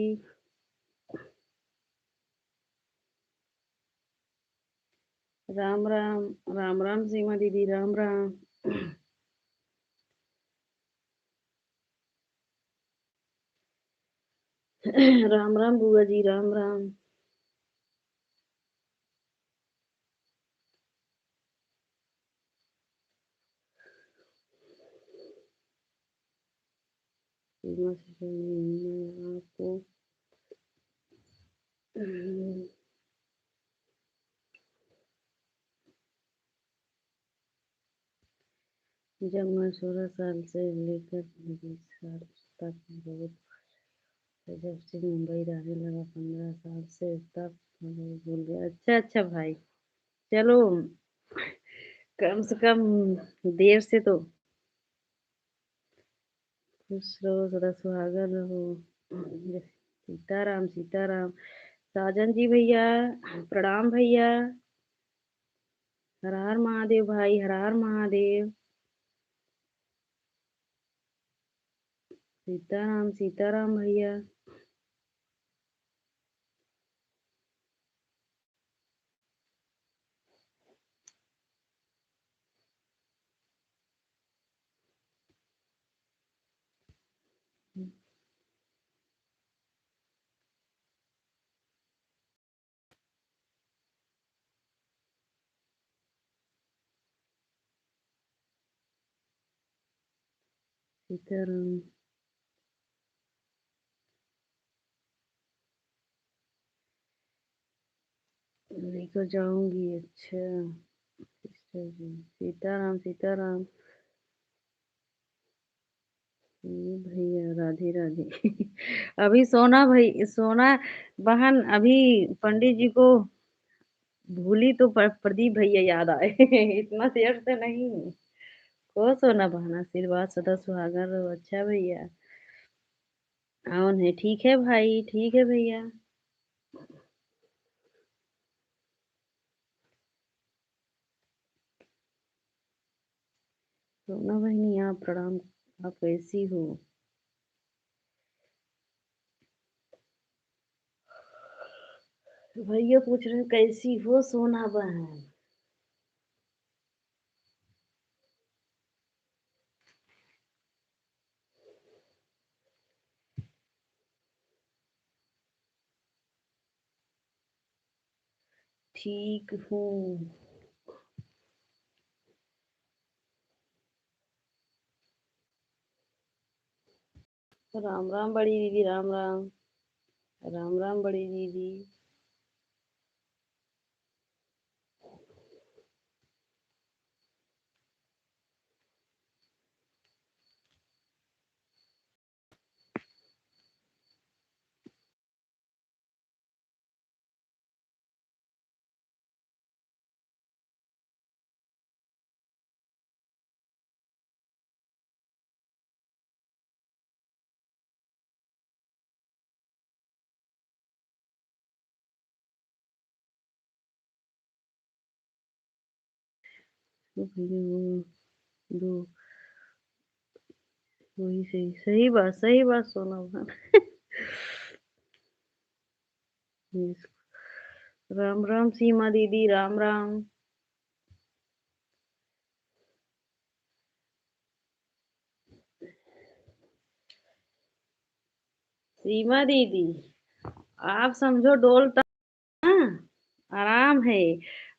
राम राम, राम राम सीमा दीदी, राम राम। राम राम बुआ जी, राम राम। सीमा सिस्टर मैं आपको जब मैं 16 साल से लेकर 20 साल तक बहुत जब से मुंबई रहने लगा 15 साल से तब मुझे भूल गया। अच्छा अच्छा भाई, चलो कम से कम देर से तो खुश रहो, सदा सुहागन रहो। सीताराम सीताराम। साजन जी भैया, प्रणाम भैया। हर हर महादेव भाई, हर हर महादेव। सीताराम सीताराम भैया। सीताराम। लेकर जाऊंगी, अच्छा। सिस्टर जी, सीताराम सीताराम। भैया राधे राधे। अभी सोना बहन, अभी पंडित जी को भूली तो प्रदीप भैया याद आए। इतना देर से नहीं। को सोना बहन, आशीर्वाद सदा सुहागन रहो। अच्छा भैया। कौन है? ठीक है भाई, ठीक है भैया। सोना बहनी, आप प्रणाम। आप कैसी हो? भैया पूछ रहे हैं, कैसी हो सोना बहन? ठीक हूँ। राम राम बड़ी दीदी, राम राम। राम राम बड़ी दीदी। तो भैया वो दो, वही सही, सही बात सोना बहन। राम राम सीमा दीदी, राम राम। सीमा दीदी, आप समझो डोल तक ना, आराम है।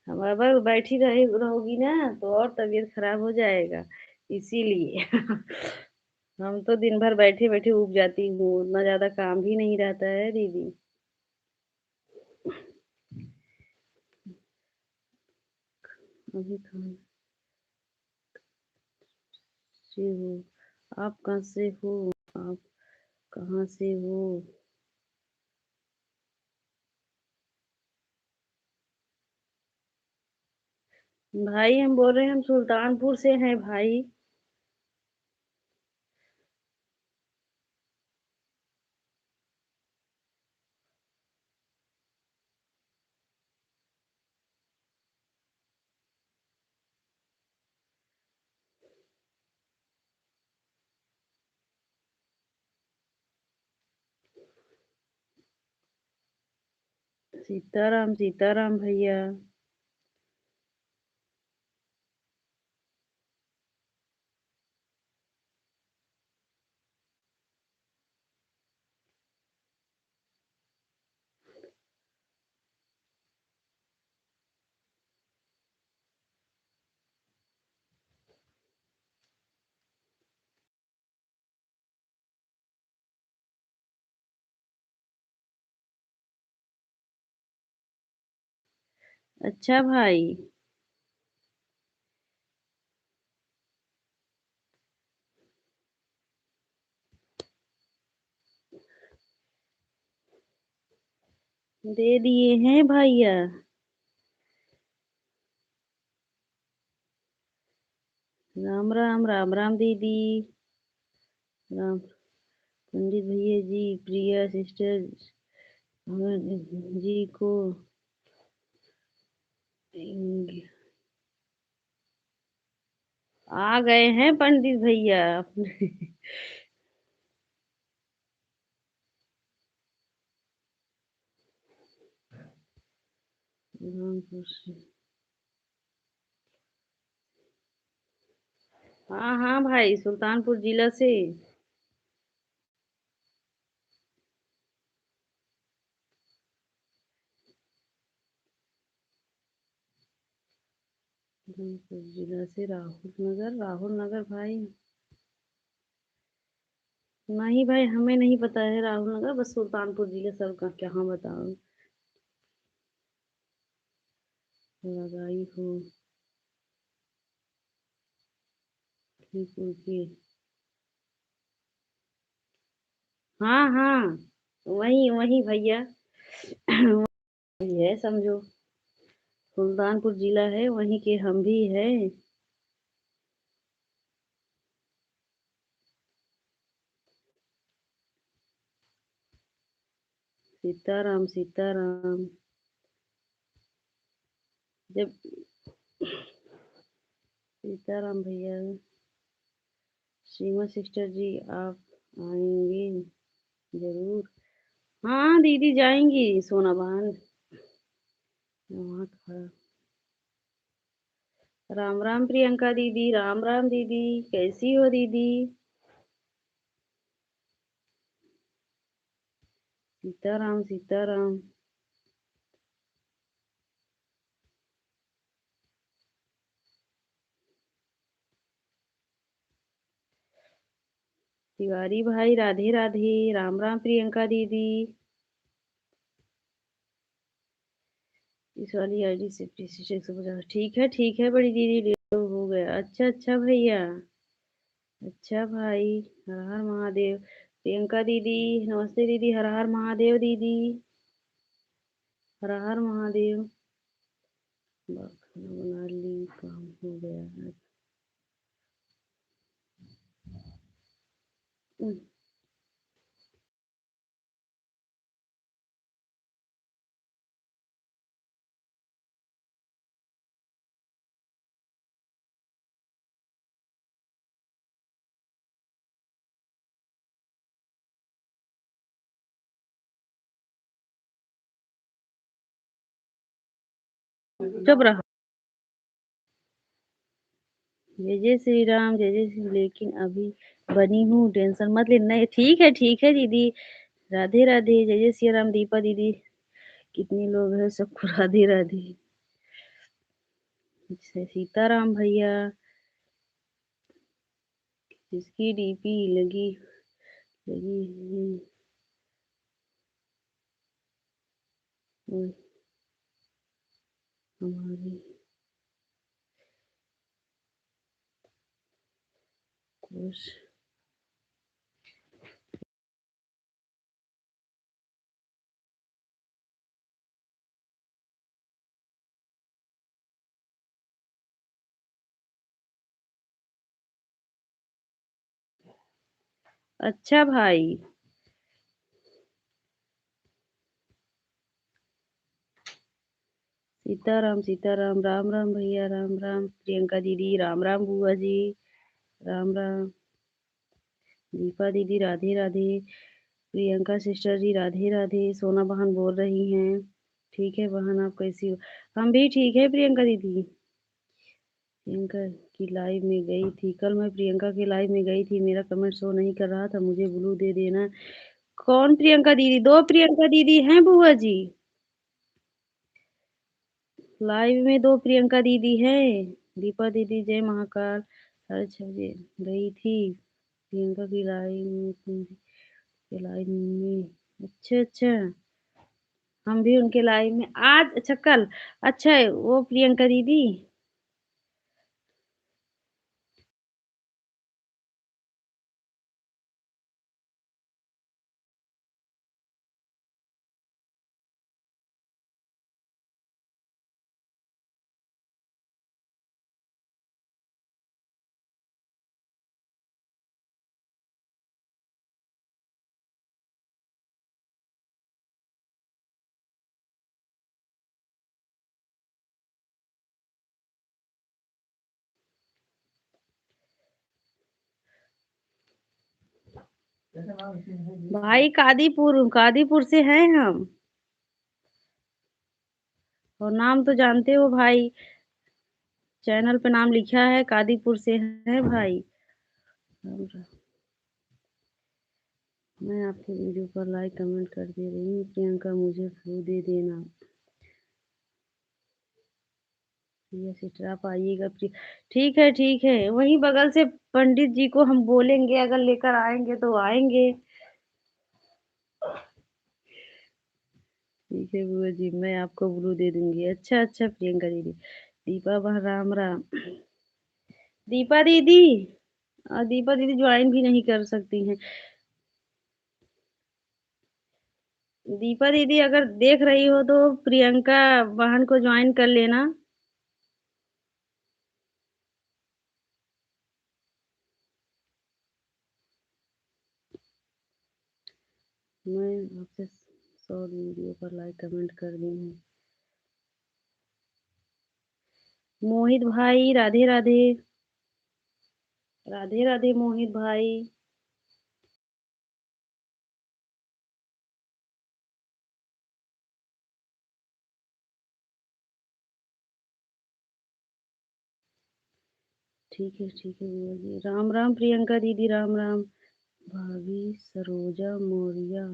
हम अगर बैठी रहोगी ना तो और तबीयत खराब हो जाएगा, इसीलिए। हम तो दिन भर बैठे बैठे उब जाती हूँ, उतना ज्यादा काम भी नहीं रहता है दीदी। अभी कहाँ से हो? आप कहाँ से हो? आप कहाँ से हो? भाई हम बोल रहे हैं, हम सुल्तानपुर से हैं भाई। सीताराम सीताराम भैया। अच्छा भाई। दे दिए हैं भैया। राम राम, राम राम दीदी। राम। पंडित भैया जी, प्रिया सिस्टर, जी को आ गए हैं पंडित भैया। रामपुर से। हाँ हाँ भाई, सुल्तानपुर जिला से। रामपुर जिला से राहुल नगर भाई। नहीं भाई, हमें नहीं पता है राहुल नगर, बस सुल्तानपुर जिला सर का कहाँ बताओ। लगाई हो लखीमपुर की। हाँ हाँ, वही वही भैया। वही है समझो। सुल्तानपुर जिला है, वहीं के हम भी है। सीताराम सीताराम। जब सीताराम भैया। सीमा सिस्टर जी, आप आएंगे जरूर। हाँ दीदी जाएंगी, सोना बहन। वहाँ खड़ा। राम राम प्रियंका दीदी, राम राम दीदी। कैसी हो दीदी? सीताराम सीताराम। तिवारी भाई राधे राधे, राम राम प्रियंका दीदी। इस वाली आईडी से प्रीसी 150। ठीक है बड़ी दीदी, डेढ़ हो गया। अच्छा अच्छा भैया। अच्छा भाई। हर हर महादेव। प्रियंका दीदी। नमस्ते दीदी, हर हर महादेव दीदी। हर हर महादेव। खाना बना ली, काम हो गया है। चुप रहो। जय श्री राम, जय श्री। लेकिन अभी बनी हूँ, टेंशन मत लेना। ठीक है दीदी। राधे राधे, जय श्री राम दीपा दीदी। कितने लोग हैं, सबको राधे राधे। सीताराम भैया। जिसकी डीपी लगी लगी है, वो हमारी कोश। अच्छा भाई। सीताराम सीताराम, राम राम भैया, राम राम प्रियंका दीदी, राम राम बुआ जी। राम राम दीपा दीदी, राधे राधे। प्रियंका सिस्टर जी, राधे राधे। सोना बहन बोल रही हैं। ठीक है बहन, आप कैसी हो? हम भी ठीक है प्रियंका दीदी। प्रियंका की लाइव में गई थी कल, मैं प्रियंका की लाइव में गई थी, मेरा कमेंट शो नहीं कर रहा था, मुझे ब्लू दे देना। कौन प्रियंका दीदी? दो प्रियंका दीदी हैं बुआ जी। लाइव में दो प्रियंका दीदी है। दीपा दीदी जय महाकाल। 6:30 गई थी प्रियंका की लाइव में, के लाइव में। अच्छा अच्छा। हम भी उनके लाइव में आज, अच्छा कल। अच्छा वो प्रियंका दीदी। भाई कादीपुर कादीपुर से हैं हम। और नाम तो जानते हो भाई, चैनल पे नाम लिखा है, कादीपुर से है भाई। मैं आपके वीडियो पर लाइक कमेंट कर दे रही हूँ, प्रियंका मुझे फॉलो दे देना। प्रिया सिस्टर आप आइएगा ठीक है, वहीं बगल से पंडित जी को हम बोलेंगे, अगर लेकर आएंगे तो आएंगे। ठीक है बुआ जी, मैं आपको ब्लू दे दूंगी। अच्छा अच्छा प्रियंका दीदी। दीपा बहन राम राम। दीपा दीदी, दीपा दीदी ज्वाइन भी नहीं कर सकती हैं। दीपा दीदी अगर देख रही हो तो प्रियंका बहन को ज्वाइन कर लेना। मैं आपसे शॉर्ट वीडियो पर लाइक कमेंट कर दी हूँ। मोहित भाई राधे राधे। राधे राधे मोहित भाई। ठीक है बुआ जी। राम राम प्रियंका दीदी राम राम। भाभी सरोजा मौर्य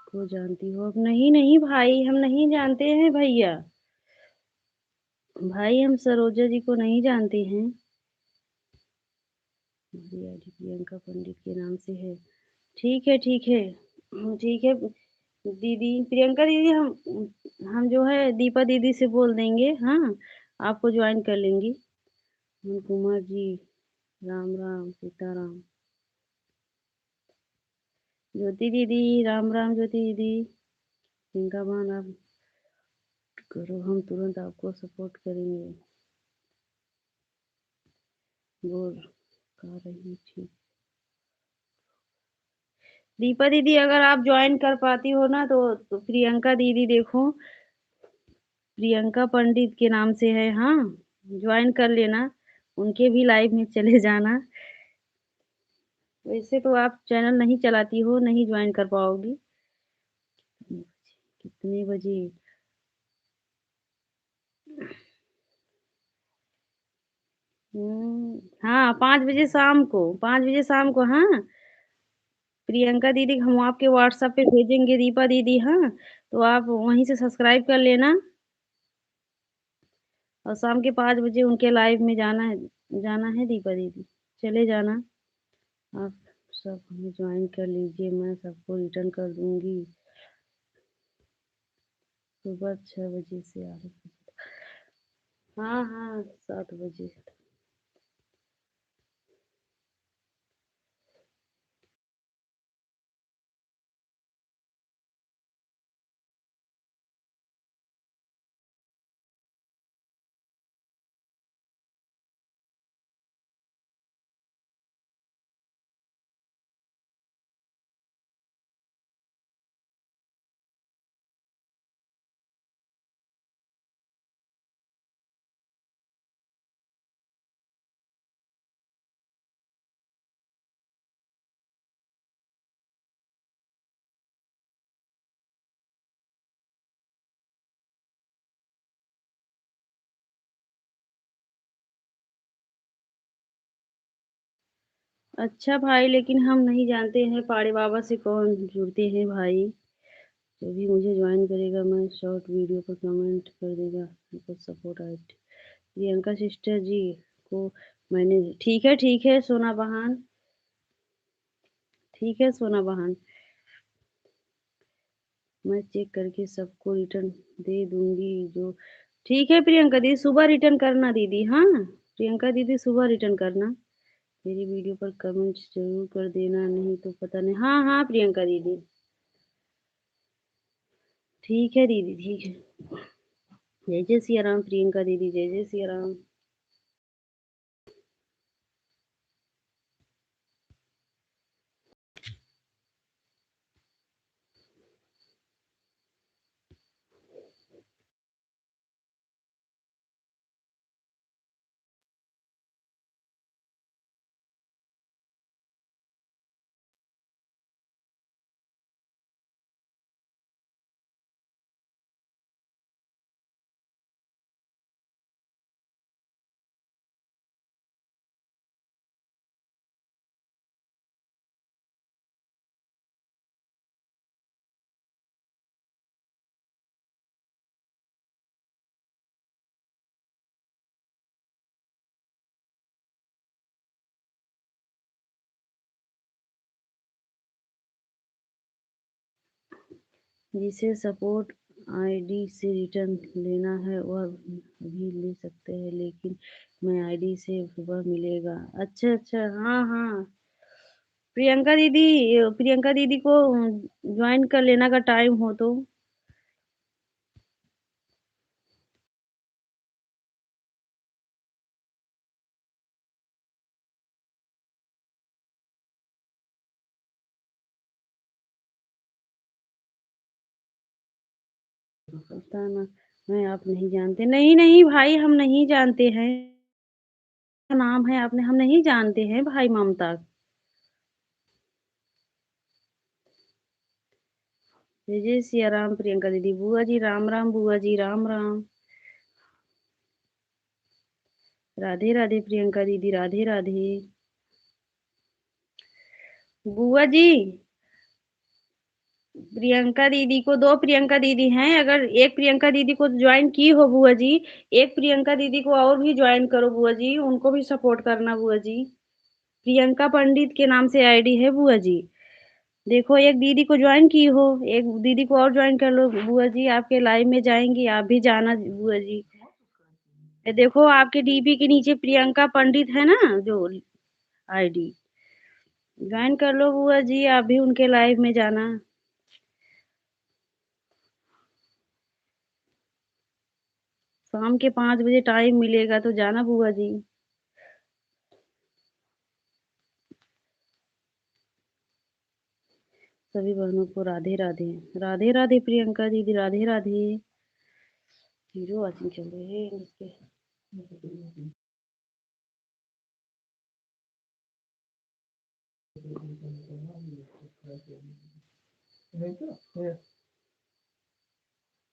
को जानती हो? अब नहीं नहीं भाई, हम नहीं जानते हैं भैया। भाई हम सरोजा जी को नहीं जानते हैं। मेरी आईडी प्रियंका पंडित के नाम से है। ठीक है। ठीक है दीदी, प्रियंका दीदी, हम जो है दीपा दीदी से बोल देंगे, हाँ आपको ज्वाइन कर लेंगी। कुमार जी राम राम सीताराम। ज्योति दीदी राम राम। ज्योति दीदी, प्रियंका बहन आप करो, हम तुरंत आपको सपोर्ट करेंगे। बोल कर रही थी दीपा दीदी, अगर आप ज्वाइन कर पाती हो ना तो प्रियंका दीदी देखो, प्रियंका पंडित के नाम से है, हाँ ज्वाइन कर लेना, उनके भी लाइव में चले जाना। वैसे तो आप चैनल नहीं चलाती हो, नहीं ज्वाइन कर पाओगी। कितने बजे? हाँ 5 बजे शाम को, 5 बजे शाम को, हाँ प्रियंका दीदी हम आपके व्हाट्सएप पे भेजेंगे दीपा दीदी, हाँ तो आप वहीं से सब्सक्राइब कर लेना। और शाम के 5 बजे उनके लाइव में जाना है दीपा दीदी, चले जाना। आप सब हमें ज्वाइन कर लीजिए, मैं सबको रिटर्न कर दूंगी सुबह 6 बजे से 8 बजे। हाँ हाँ 7 बजे। अच्छा भाई, लेकिन हम नहीं जानते हैं पाड़े बाबा से कौन जुड़ते हैं भाई। जो भी मुझे ज्वाइन करेगा, मैं शॉर्ट वीडियो पर कमेंट कर देगा, हमको सपोर्ट आए। प्रियंका सिस्टर जी को मैंने, ठीक है सोना बहन, ठीक है सोना बहन, मैं चेक करके सबको रिटर्न दे दूंगी जो। ठीक है प्रियंका दीदी, सुबह रिटर्न करना दीदी, हाँ प्रियंका दीदी सुबह रिटर्न करना। मेरी वीडियो पर कमेंट जरूर कर देना, नहीं तो पता नहीं। हाँ हाँ प्रियंका दीदी, ठीक है दीदी, ठीक है। जय जय सिया राम प्रियंका दीदी, जय जय सिया राम। जिसे सपोर्ट आईडी से रिटर्न लेना है वह भी ले सकते हैं, लेकिन मैं आईडी से सुबह मिलेगा। अच्छा अच्छा, हाँ हाँ, प्रियंका दीदी को ज्वाइन कर लेना का टाइम हो तो। पता ना, मैं आप नहीं जानते, नहीं नहीं भाई हम नहीं जानते हैं, नाम है आपने, हम नहीं जानते हैं भाई ममता। जय जय सिया राम प्रियंका दीदी, बुआ जी राम राम, बुआ जी राम राम, राधे राधे प्रियंका दीदी, राधे राधे। बुआ जी, प्रियंका दीदी को 2 प्रियंका दीदी हैं, अगर एक प्रियंका दीदी को ज्वाइन की हो बुआ जी, एक प्रियंका दीदी को और भी ज्वाइन करो बुआ जी, उनको भी सपोर्ट करना बुआ जी। प्रियंका पंडित के नाम से आईडी है बुआ जी। देखो एक दीदी को ज्वाइन की हो, एक दीदी को और ज्वाइन कर लो बुआ जी, आपके लाइव में जाएंगी, आप भी जाना बुआ जी। ये देखो आपके डीपी के नीचे प्रियंका पंडित है ना जो आईडी, ज्वाइन कर लो बुआ जी, आप भी उनके लाइव में जाना। शाम के 5 बजे टाइम मिलेगा तो जाना बुआ जी। सभी बहनों को राधे राधे, राधे राधे प्रियंका दीदी, राधे राधे। हीरो वाचिंग चल रहे हैं इसके।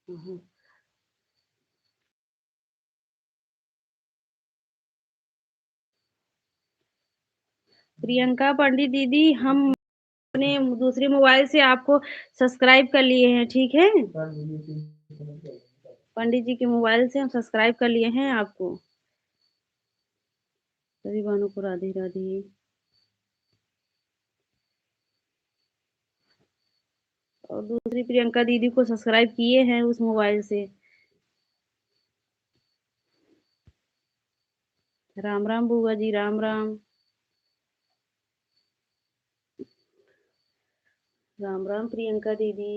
हाँ। प्रियंका पंडित दीदी, हम अपने दूसरे मोबाइल से आपको सब्सक्राइब कर लिए हैं, ठीक है, पंडित जी के मोबाइल से हम सब्सक्राइब कर लिए हैं आपको। सभी बहनों को राधे राधे। और दूसरी प्रियंका दीदी को सब्सक्राइब किए हैं उस मोबाइल से। राम राम बुआ जी, राम राम, राम राम प्रियंका दीदी।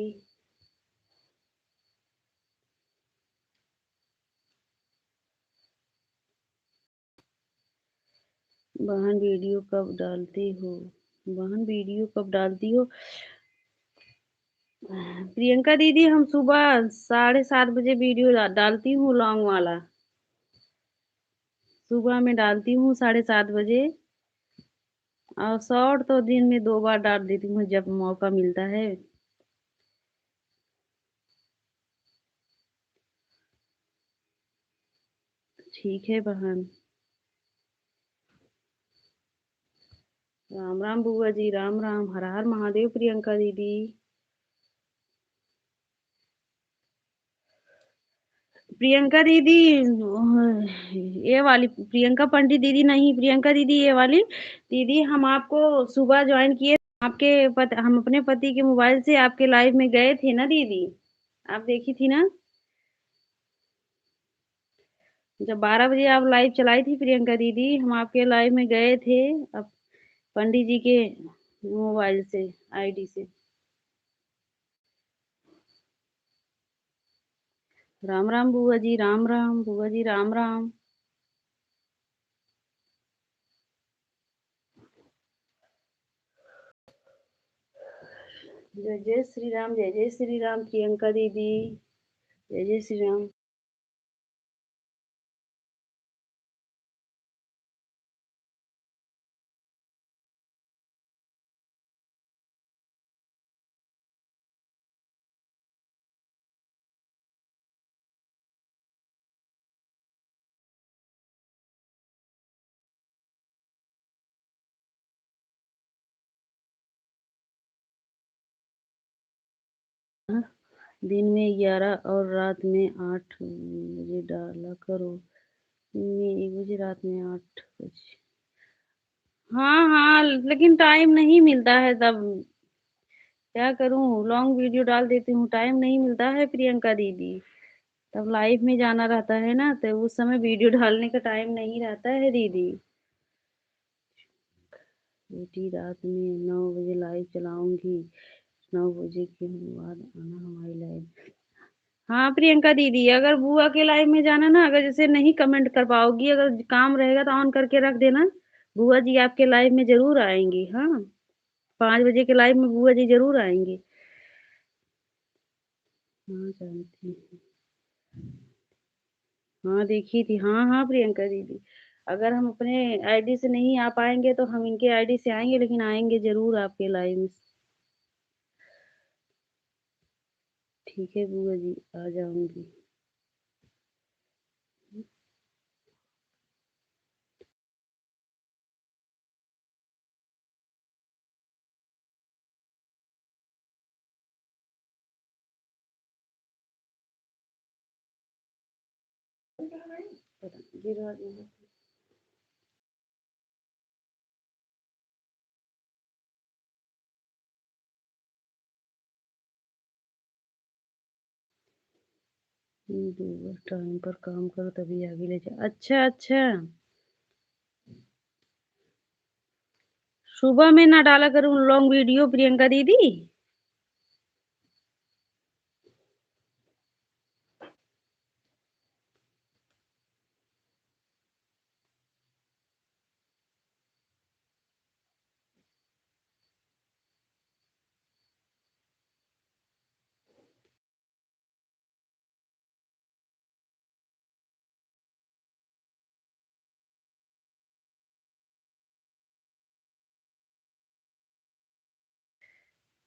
बहन वीडियो कब डालती हो, बहन वीडियो कब डालती हो। प्रियंका दीदी हम सुबह 7:30 बजे वीडियो डालती हूँ लॉन्ग वाला, सुबह में डालती हूँ 7:30 बजे, और शॉर्ट तो दिन में 2 बार डाल देती हूँ जब मौका मिलता है। ठीक है बहन। राम राम बुआ जी, राम राम, हर हर महादेव प्रियंका दीदी। प्रियंका दीदी, ये वाली प्रियंका पंडित दीदी नहीं, प्रियंका दीदी ये वाली दीदी, हम आपको सुबह ज्वाइन किए, हम अपने पति के मोबाइल से आपके लाइव में गए थे ना दीदी, आप देखी थी ना, जब 12 बजे आप लाइव चलाई थी प्रियंका दीदी, हम आपके लाइव में गए थे, अब पंडित जी के मोबाइल से, आईडी से। राम राम बुआ जी, राम राम, बुआ जी राम राम। जय जय श्री राम, जय जय श्री राम प्रियंका दीदी, जय जय श्री राम। दिन में 11 और रात में 8 बजे डाला करो, दिन में 1 बजे, रात में 8 बजे। हाँ हाँ, लेकिन टाइम नहीं मिलता है तब, क्या करूँ? लॉन्ग वीडियो डाल देती हूँ, टाइम नहीं मिलता है प्रियंका दीदी। तब लाइव में जाना रहता है ना, तो उस समय वीडियो डालने का टाइम नहीं रहता है दीदी। बेटी रात में 9 बजे लाइव चलाऊँगी, 9 बजे के बाद आना हमारी लाइव। हाँ प्रियंका दीदी, अगर बुआ के लाइव में जाना ना, अगर जैसे नहीं कमेंट कर पाओगी, अगर काम रहेगा तो ऑन करके रख देना। बुआ जी आपके लाइव में ज़रूर आएँगी, हाँ। 5 बजे के लाइव में बुआ जी ज़रूर आएँगी। हाँ, जानती हूँ। हाँ, देखी थी। हाँ, हाँ प्रियंका दीदी। अगर हम अपने आईडी से नहीं आ पाएँगे तो हम इनके आईडी से आएँगे, लेकिन आएँगे ज़रूर आपके लाइव में। ठीक है बुआ जी, आ जाऊँगी। गिरवा दूँगी। बस टाइम पर काम करो तभी आगे ले जा। अच्छा, अच्छा। सुबह में ना डाला करूँ लॉन्ग वीडियो प्रियंका दीदी?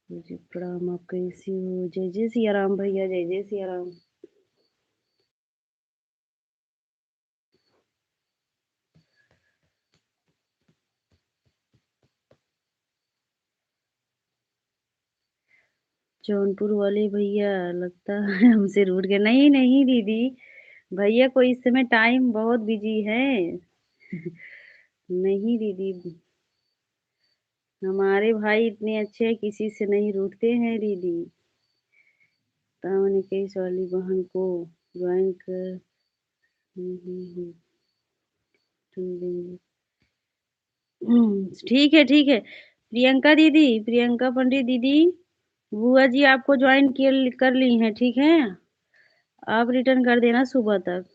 जी प्रणाम, आप कैसी हो? जय जय सिया राम भैया, जय जय सिया राम। जौनपुर वाले भैया लगता है हमसे रूठ गए। नहीं, नहीं दीदी, भैया को इस समय टाइम बहुत बिज़ी है। नहीं दीदी, हमारे भाई इतने अच्छे हैं, किसी से नहीं रूठते हैं दीदी। तामने केस वाली बहन को ज्वाइन कर। तुम देंगे। ठीक है, ठीक है। प्रियंका दीदी, प्रियंका पंडित दीदी, बुआ जी आपको ज्वाइन कर ली हैं, ठीक है? आप रिटर्न कर देना सुबह तक।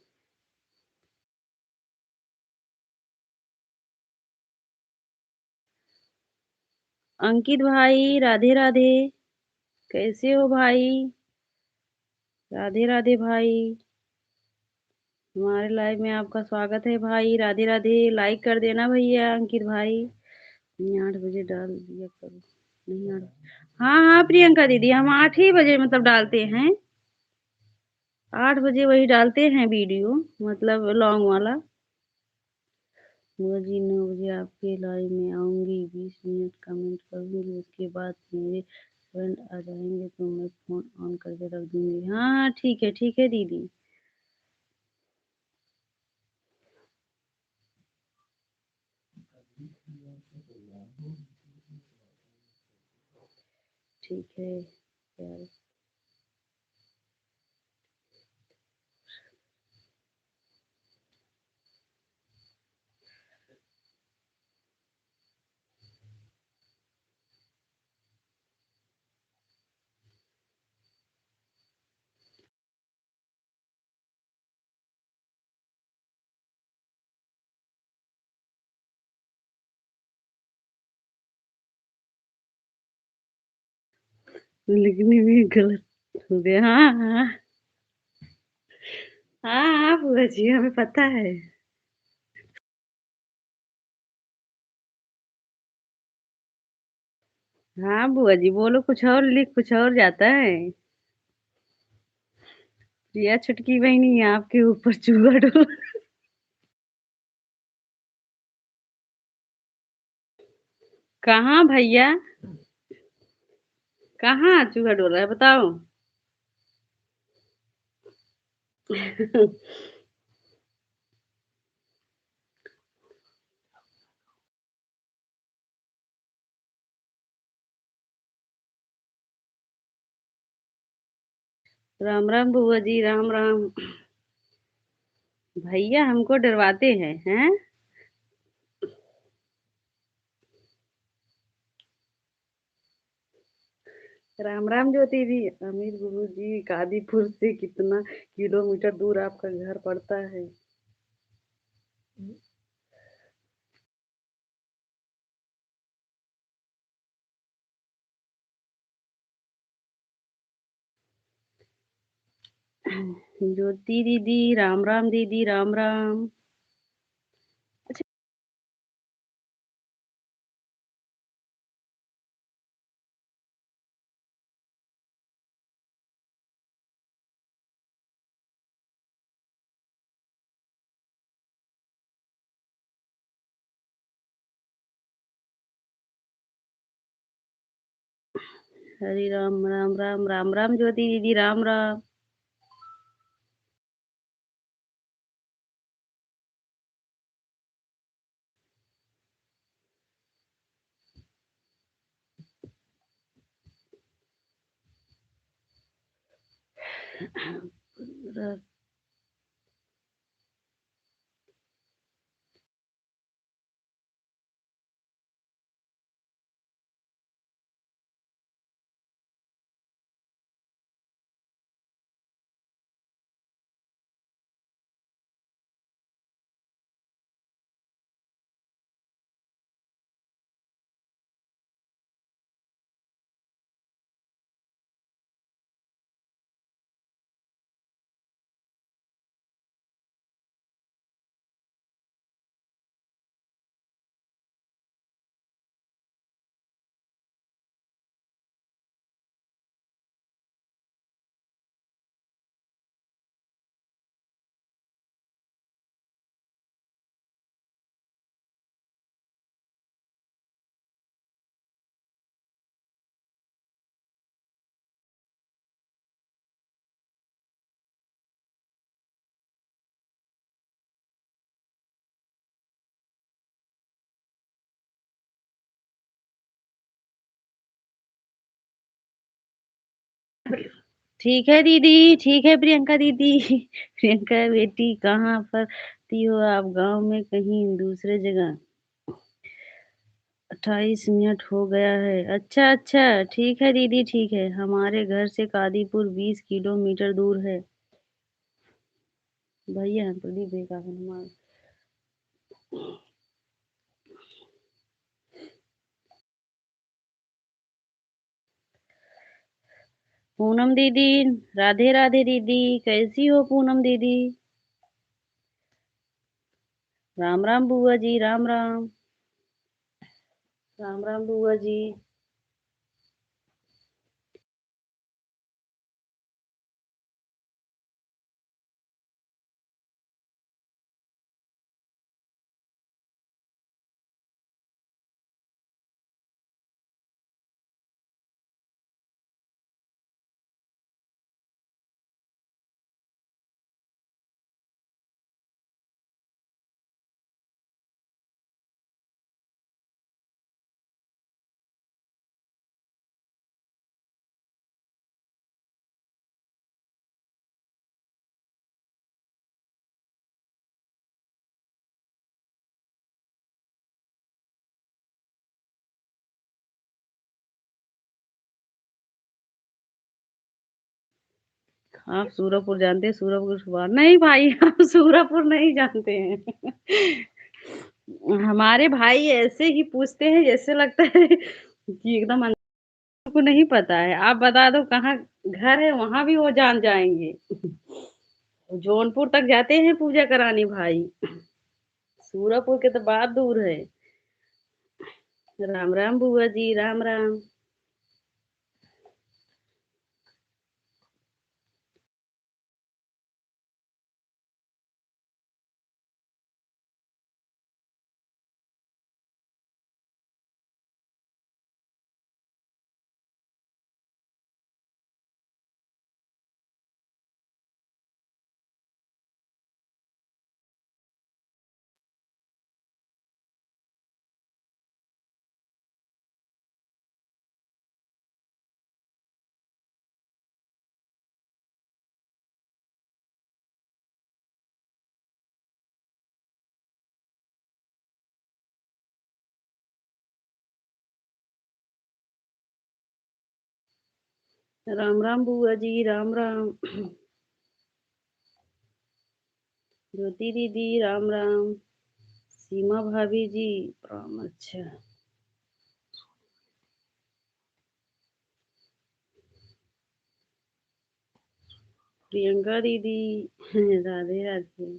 अंकित भाई, राधे राधे। कैसे हो भाई? राधे राधे भाई। हमारे लाइव में आपका स्वागत है भाई। राधे राधे। लाइक कर देना भैया अंकित भाई। नहीं 8 बजे डाल दिया करो। नहीं 8। हाँ हाँ प्रियंका दीदी, हम 8 ही बजे मतलब डालते हैं। 8 बजे वही डालते हैं वीडियो, मतलब लॉन्ग वाला। बुआ जी 9 बजे आपके लाइव में आऊँगी, 20 मिनट कमेंट करूँगी, उसके बाद मेरे फ्रेंड आ जाएँगे तो मैं फ़ोन ऑन करके रख दूँगी। हाँ, हाँ, ठीक है दीदी। ठीक है यार। लिखने में गलत हो गया। हाँ, हाँ। हाँ, हाँ बुआ जी, हमें पता है। हाँ बुआ जी, बोलो कुछ और लिख कुछ और जाता है। प्रिया छुटकी बहनी आपके ऊपर चूहा डोला। कहाँ भैया? कहाँ चूहा डोल रहा है बताओ? राम राम बुआ जी, राम राम। भैया हमको डरवाते हैं? राम राम ज्योति जी। अमीर गुरु जी, कादीपुर से कितना किलोमीटर दूर आपका घर पड़ता है? ज्योति दीदी, राम राम दीदी, राम राम। अच्छा, हरे राम, राम राम, राम राम ज्योति दीदी, राम राम। र- ठीक है दीदी, ठीक है प्रियंका दीदी। प्रियंका बेटी, कहाँ पर थी हो आप? गांव में कहीं दूसरे जगह? 28 मिनट हो गया है। अच्छा अच्छा, ठीक है दीदी, ठीक है। हमारे घर से कादीपुर 20 किलोमीटर दूर है। भैया प्रदीप भाई का हनुमान। पूनम दीदी, राधे राधे दीदी। कैसी हो पूनम दीदी? राम राम बुआ जी, राम राम। राम राम बुआ जी। आप सूरजपुर जानते हैं? सूरजपुर के बाहर नहीं भाई। हम सूरजपुर नहीं जानते हैं। हमारे भाई ऐसे ही पूछते हैं जैसे लगता है कि एकदम को नहीं पता है। आप बता दो कहाँ घर है, वहां भी वो जान जाएंगे। जौनपुर तक जाते हैं पूजा कराने भाई। सूरजपुर के तो बात दूर है। राम राम बुआ जी, राम राम। राम राम बुआ जी, राम राम। ज्योति दीदी, राम राम। सीमा भाभी जी, राम। अच्छा। प्रियंका दीदी, राधे राधे।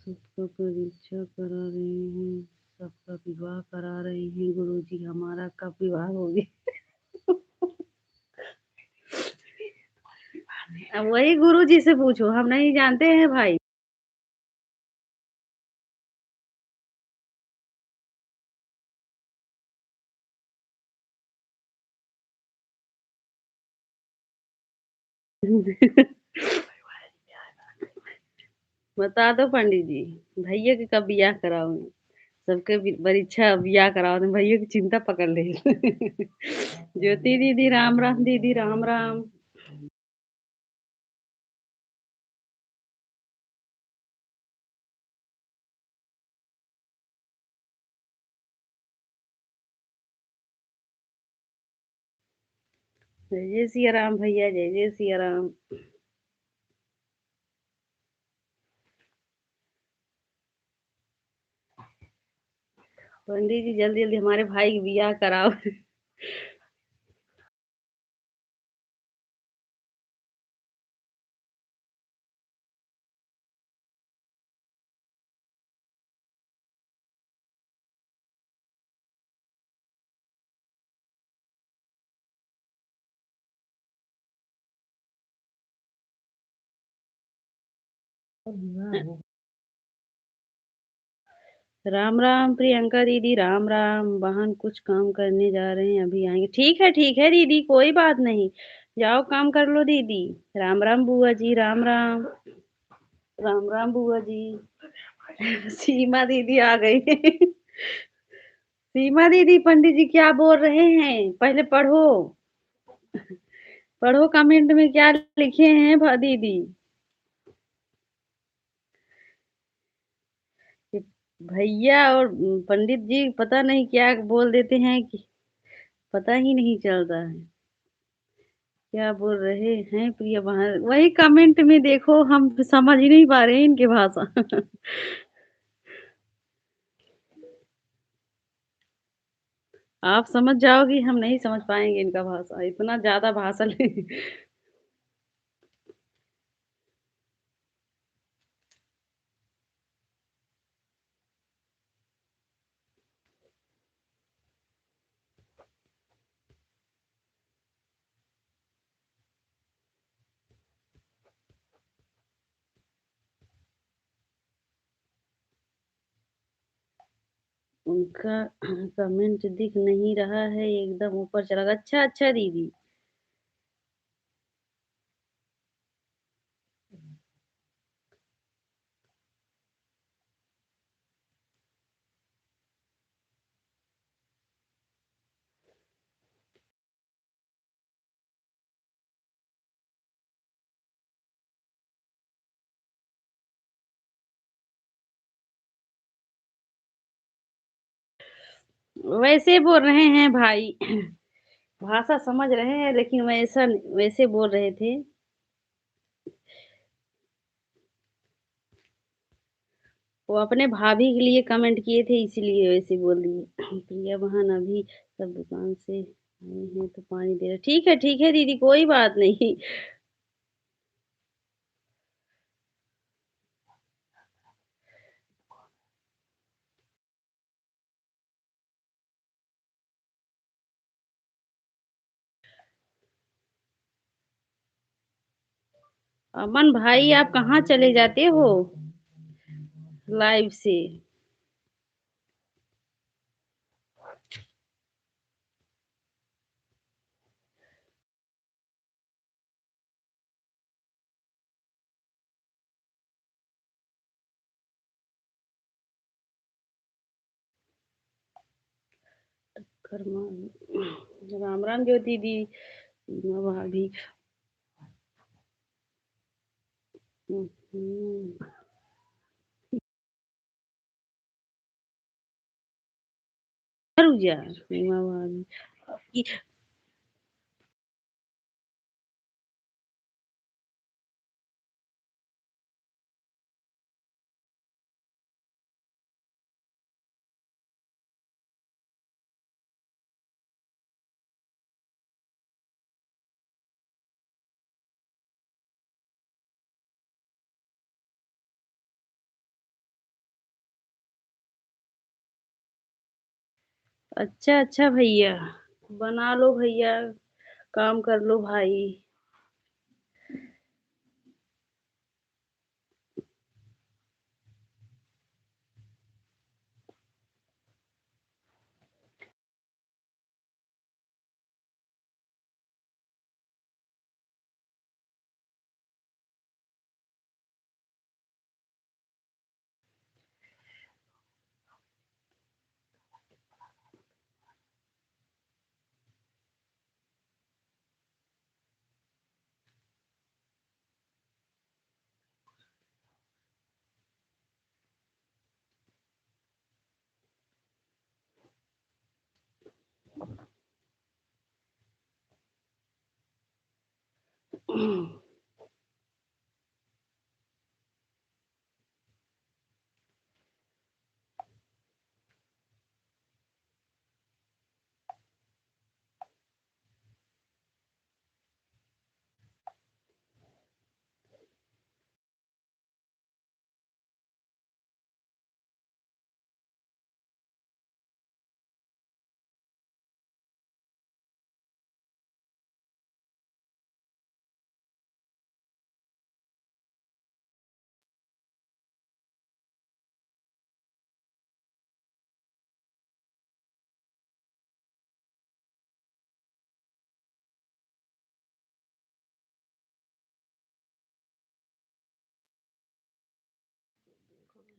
सबका परीक्षा करा रहे हैं, सबका विवाह करा रहे हैं। गुरुजी, हमारा कब विवाह होगी? अब वही गुरुजी से पूछो, हम नहीं जानते हैं भाई। बता दो पंडित जी, भैया के कब बियाह कराओगे? सबके परीक्षा बियाह कराओ तो भैया की चिंता पकड़ ले। ज्योति दीदी, राम राम दीदी, राम राम। जय जय सिया राम भैया, जय जय सिया राम। पंडित जी, जल्दी जल्दी हमारे भाई की बियाह कराओ। राम राम प्रियंका दीदी, राम राम। बहन कुछ काम करने जा रहे हैं, अभी आएंगे। ठीक है दीदी, कोई बात नहीं। जाओ काम कर लो दीदी। राम राम बुआ जी, राम राम। राम राम बुआ जी। सीमा दीदी आ गई। सीमा दीदी, पंडित जी क्या बोल रहे हैं, पहले पढ़ो। पढ़ो कमेंट में क्या लिखे हैं दीदी। भैया और पंडित जी पता नहीं क्या बोल देते हैं कि पता ही नहीं चल रहा है क्या बोल रहे हैं। प्रिय बहन, वही कमेंट में देखो, हम समझ ही नहीं पा रहे हैं इनकी भाषा। आप समझ जाओगी, हम नहीं समझ पाएंगे इनका भाषा, इतना ज्यादा भाषा ले। उनका कमेंट दिख नहीं रहा है, एकदम ऊपर चला गया। अच्छा अच्छा दीदी। वैसे बोल रहे हैं भाई। भाषा समझ रहे हैं लेकिन वैसा वैसे बोल रहे थे। वो अपने भाभी के लिए कमेंट किए थे, इसीलिए वैसे बोल दिए। प्रिया बहन, अभी सब दुकान से आए हैं तो पानी दे रहे। ठीक है दीदी, कोई बात नहीं। अमन भाई, आप कहाँ चले जाते हो लाइव से? राम राम ज्योति दी, सीमा भाभी। हम्म। रुक जा सीमा भाभी। अच्छा अच्छा भैया, बना लो भैया, काम कर लो भाई।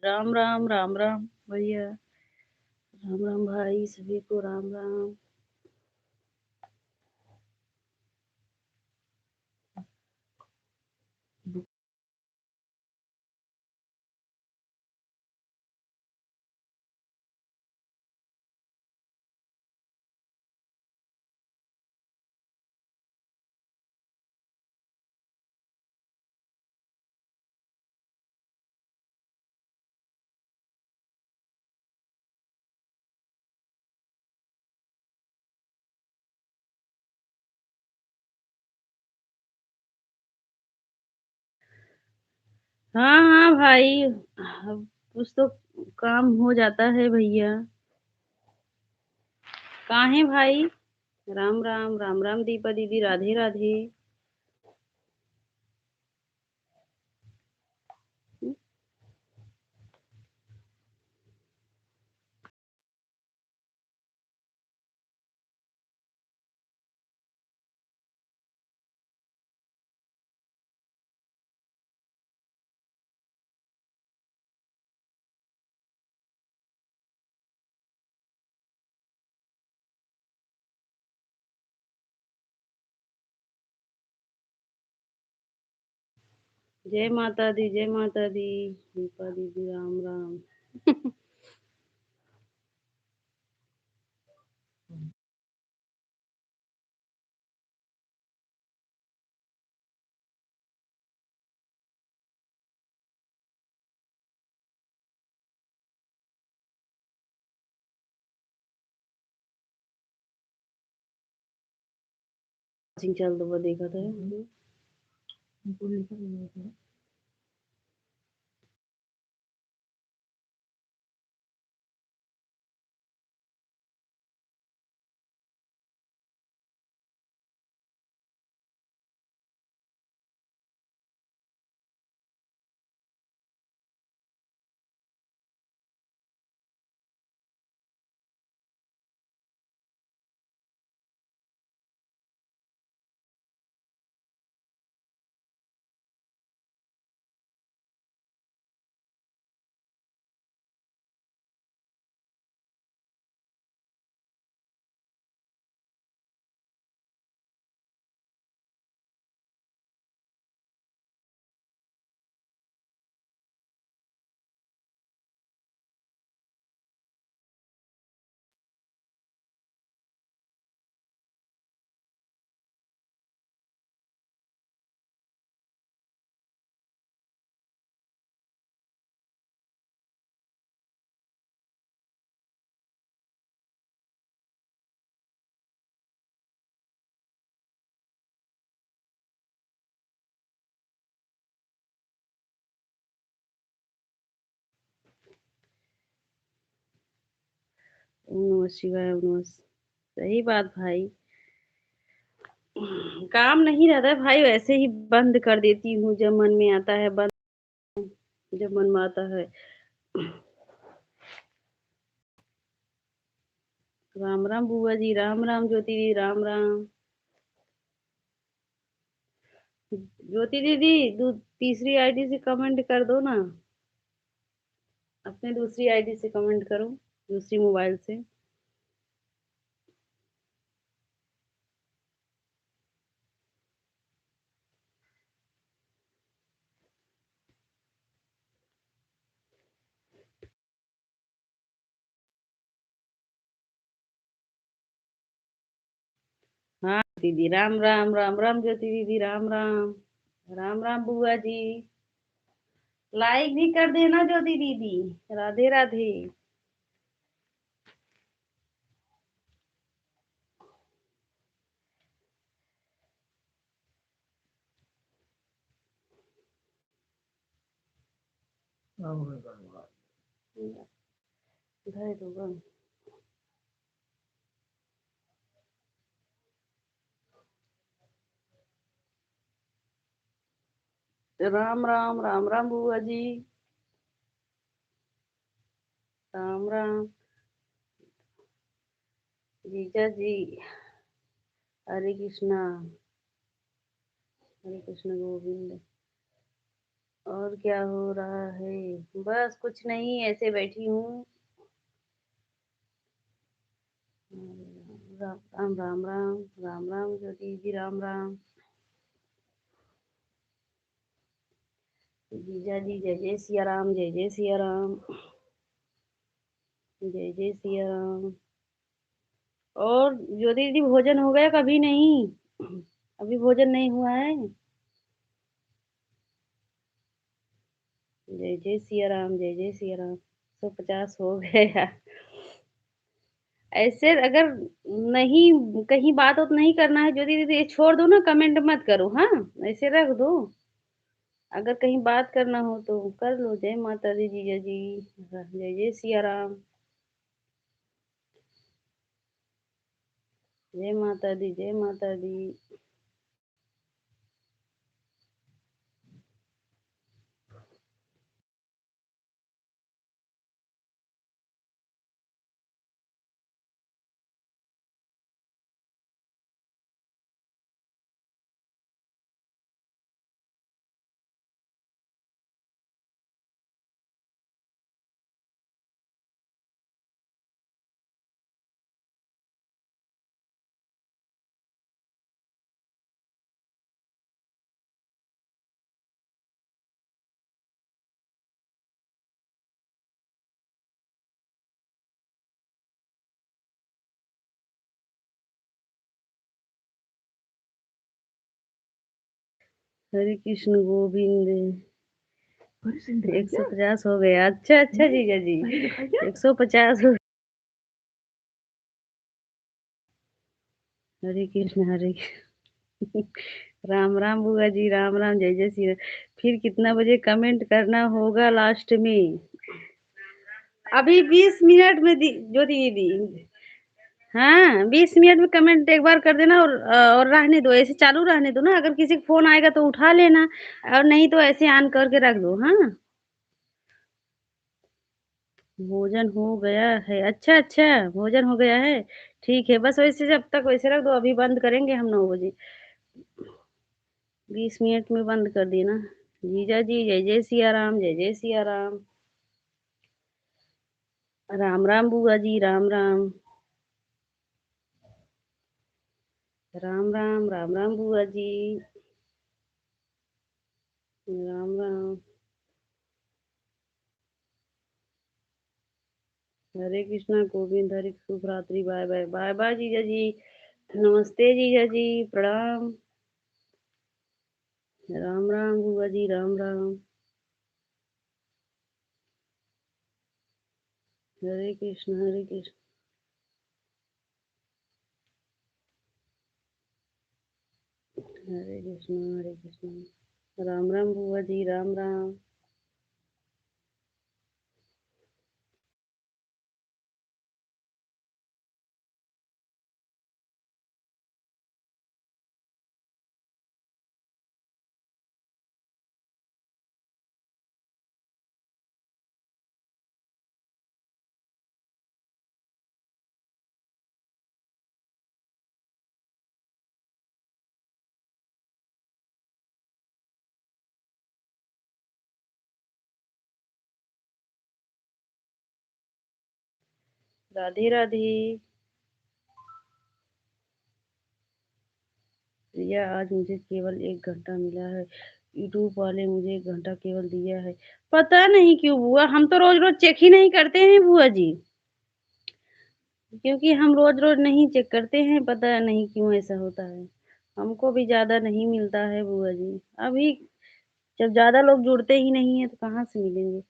राम राम राम राम भैया। राम राम भाई, सभी को राम राम। हाँ हाँ भाई, कुछ तो काम हो जाता है भैया। कहाँ है भाई? राम राम राम राम दीपा दीदी, राधे राधे। जय माता दी, जय माता दी। दीपा दीदी, राम राम। सिंह चल दो, वो देखा था। ओम नमः शिवाय, ओम नमः। सही बात भाई। काम नहीं रहता है भाई, वैसे ही बंद कर देती हूँ जब मन में आता है, बंद जब मन में आता है। राम राम बुआ जी, राम राम ज्योति दी, राम राम। ज्योति दीदी, तीसरी आईडी से कमेंट कर दो ना। अपने दूसरी आईडी से कमेंट करो, दूसरी मोबाइल से। हाँ दीदी, राम राम, राम राम ज्योति दीदी, राम राम। राम राम बुआ जी। लाइक भी कर देना ज्योति दीदी। राधे राधे। इधर होगा। राम राम, राम राम बुआ जी। राम राम जीजा जी। हरे कृष्णा। हरे कृष्ण गोविंद। और क्या हो रहा है? बस कुछ नहीं, ऐसे बैठी हूँ। राम राम, राम राम, राम राम ज्योति जी, राम राम। जीजा जी, जय जय सिया राम, जय जय सिया राम। जय जय सिया राम। और ज्योति दीदी, भोजन हो गया कभी नहीं? अभी भोजन नहीं हुआ है? जय जय सिया राम, जय जय सिया राम। 150 हो गया। ऐसे अगर नहीं, कहीं बात उत नहीं करना है ज्योति दीदी, ये छोड़ दो ना, कमेंट मत करो, हाँ। ऐसे रख दो। अगर कहीं बात करना हो तो कर लो। जय माता दी जीजा जी। जय जय सिया राम। जय माता दी, जय माता दी। हरे कृष्ण गोविंद। 150 हो गया। अच्छा अच्छा जीजा जी, 150 हो। हरे कृष्ण, हरे कृष्ण। राम राम बुआ जी, राम राम, जय जय श्री राम। फिर कितना बजे कमेंट करना होगा लास्ट में? अभी 20 मिनट में ज्योति दीदी। हाँ, 20 मिनट में कमेंट एक बार कर देना, और रहने दो, ऐसे चालू रहने दो ना। अगर किसी का फोन आएगा तो उठा लेना, और नहीं तो ऐसे ऑन करके रख दो, हाँ। भोजन हो गया है। अच्छा अच्छा, भोजन हो गया है। ठीक है, बस वैसे जब तक वैसे रख दो, अभी बंद करेंगे हम 9 बजे। 20 मिनट में बंद कर देना। जीजा जी, जय जय सिया राम, जय जय सिया राम। राम राम बुआ जी, राम राम। राम राम, राम राम बुआ जी। राम राम। हरे कृष्णा गोविंद, हरे शुभ रात्रि, बाय बाय, बाय बाय जीजा जी। नमस्ते जीजा जी, प्रणाम। राम राम बुआ जी, राम राम। हरे कृष्ण, हरे कृष्ण। हरे कृष्ण, हरे कृष्ण। राम राम बुआ जी, राम राम। राधे राधे। प्रिया, आज मुझे केवल 1 घंटा मिला है। यूट्यूब वाले मुझे 1 घंटा केवल दिया है। पता नहीं क्यों बुआ, हम तो रोज रोज चेक ही नहीं करते हैं बुआ जी। क्योंकि हम रोज रोज नहीं चेक करते हैं, पता नहीं क्यों ऐसा होता है। हमको भी ज्यादा नहीं मिलता है बुआ जी। अभी जब ज्यादा लोग जुड़ते ही नहीं है तो कहाँ से मिलेंगे।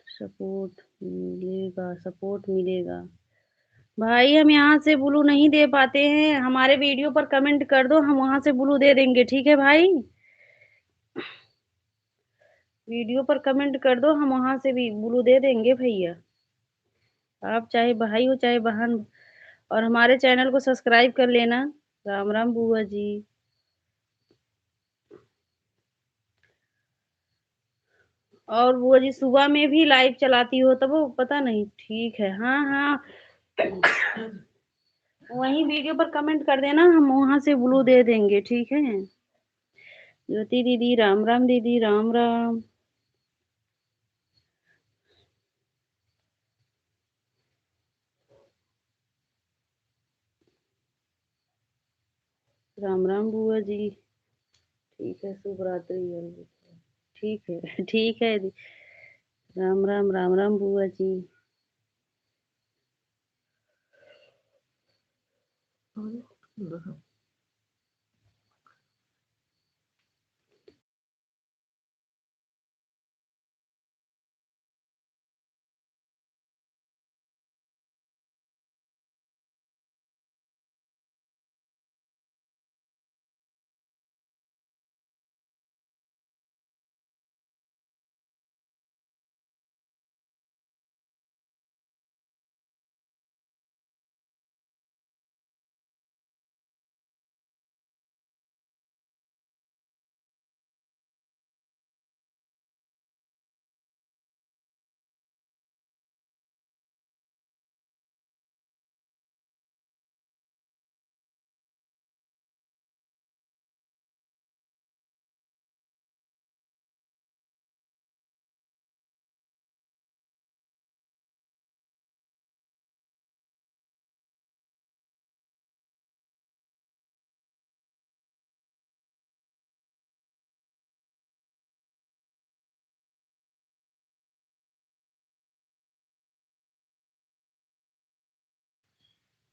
सपोर्ट मिलेगा, सपोर्ट मिलेगा। भाई हम यहाँ से ब्लू नहीं दे पाते हैं, हमारे वीडियो पर कमेंट कर दो, हम वहां से ब्लू दे देंगे, ठीक है भाई। वीडियो पर कमेंट कर दो, हम वहां से भी ब्लू दे देंगे भैया। आप चाहे भाई हो चाहे बहन, और हमारे चैनल को सब्सक्राइब कर लेना। राम राम बुआ जी। और बुआ जी सुबह में भी लाइव चलाती हो तब वो पता नहीं, ठीक है, हाँ हाँ। वहीं वीडियो पर कमेंट कर देना, हम वहां से ब्लू दे देंगे, ठीक है। ज्योति दीदी राम राम, दीदी राम राम। राम राम बुआ जी। ठीक है, शुभ रात्रि है। ठीक है ठीक है राम राम, राम राम बुआ जी।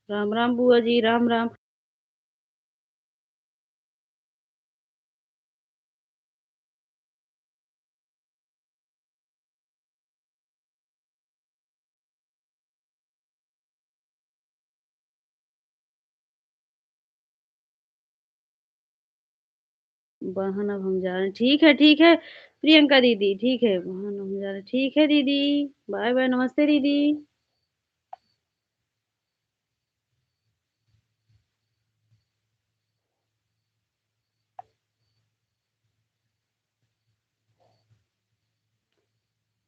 राम राम बुआ जी, राम राम। बहन अब हम जा रहे हैं, ठीक है ठीक है। प्रियंका दीदी ठीक है, बहन हम जा रहे हैं, ठीक है दीदी। बाय बाय, नमस्ते दीदी।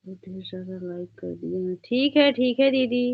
ढेर सारा लाइक कर दिए हैं, ठीक है दीदी।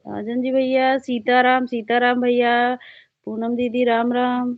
राजन जी भैया, सीताराम सीताराम भैया, पूनम दीदी राम राम।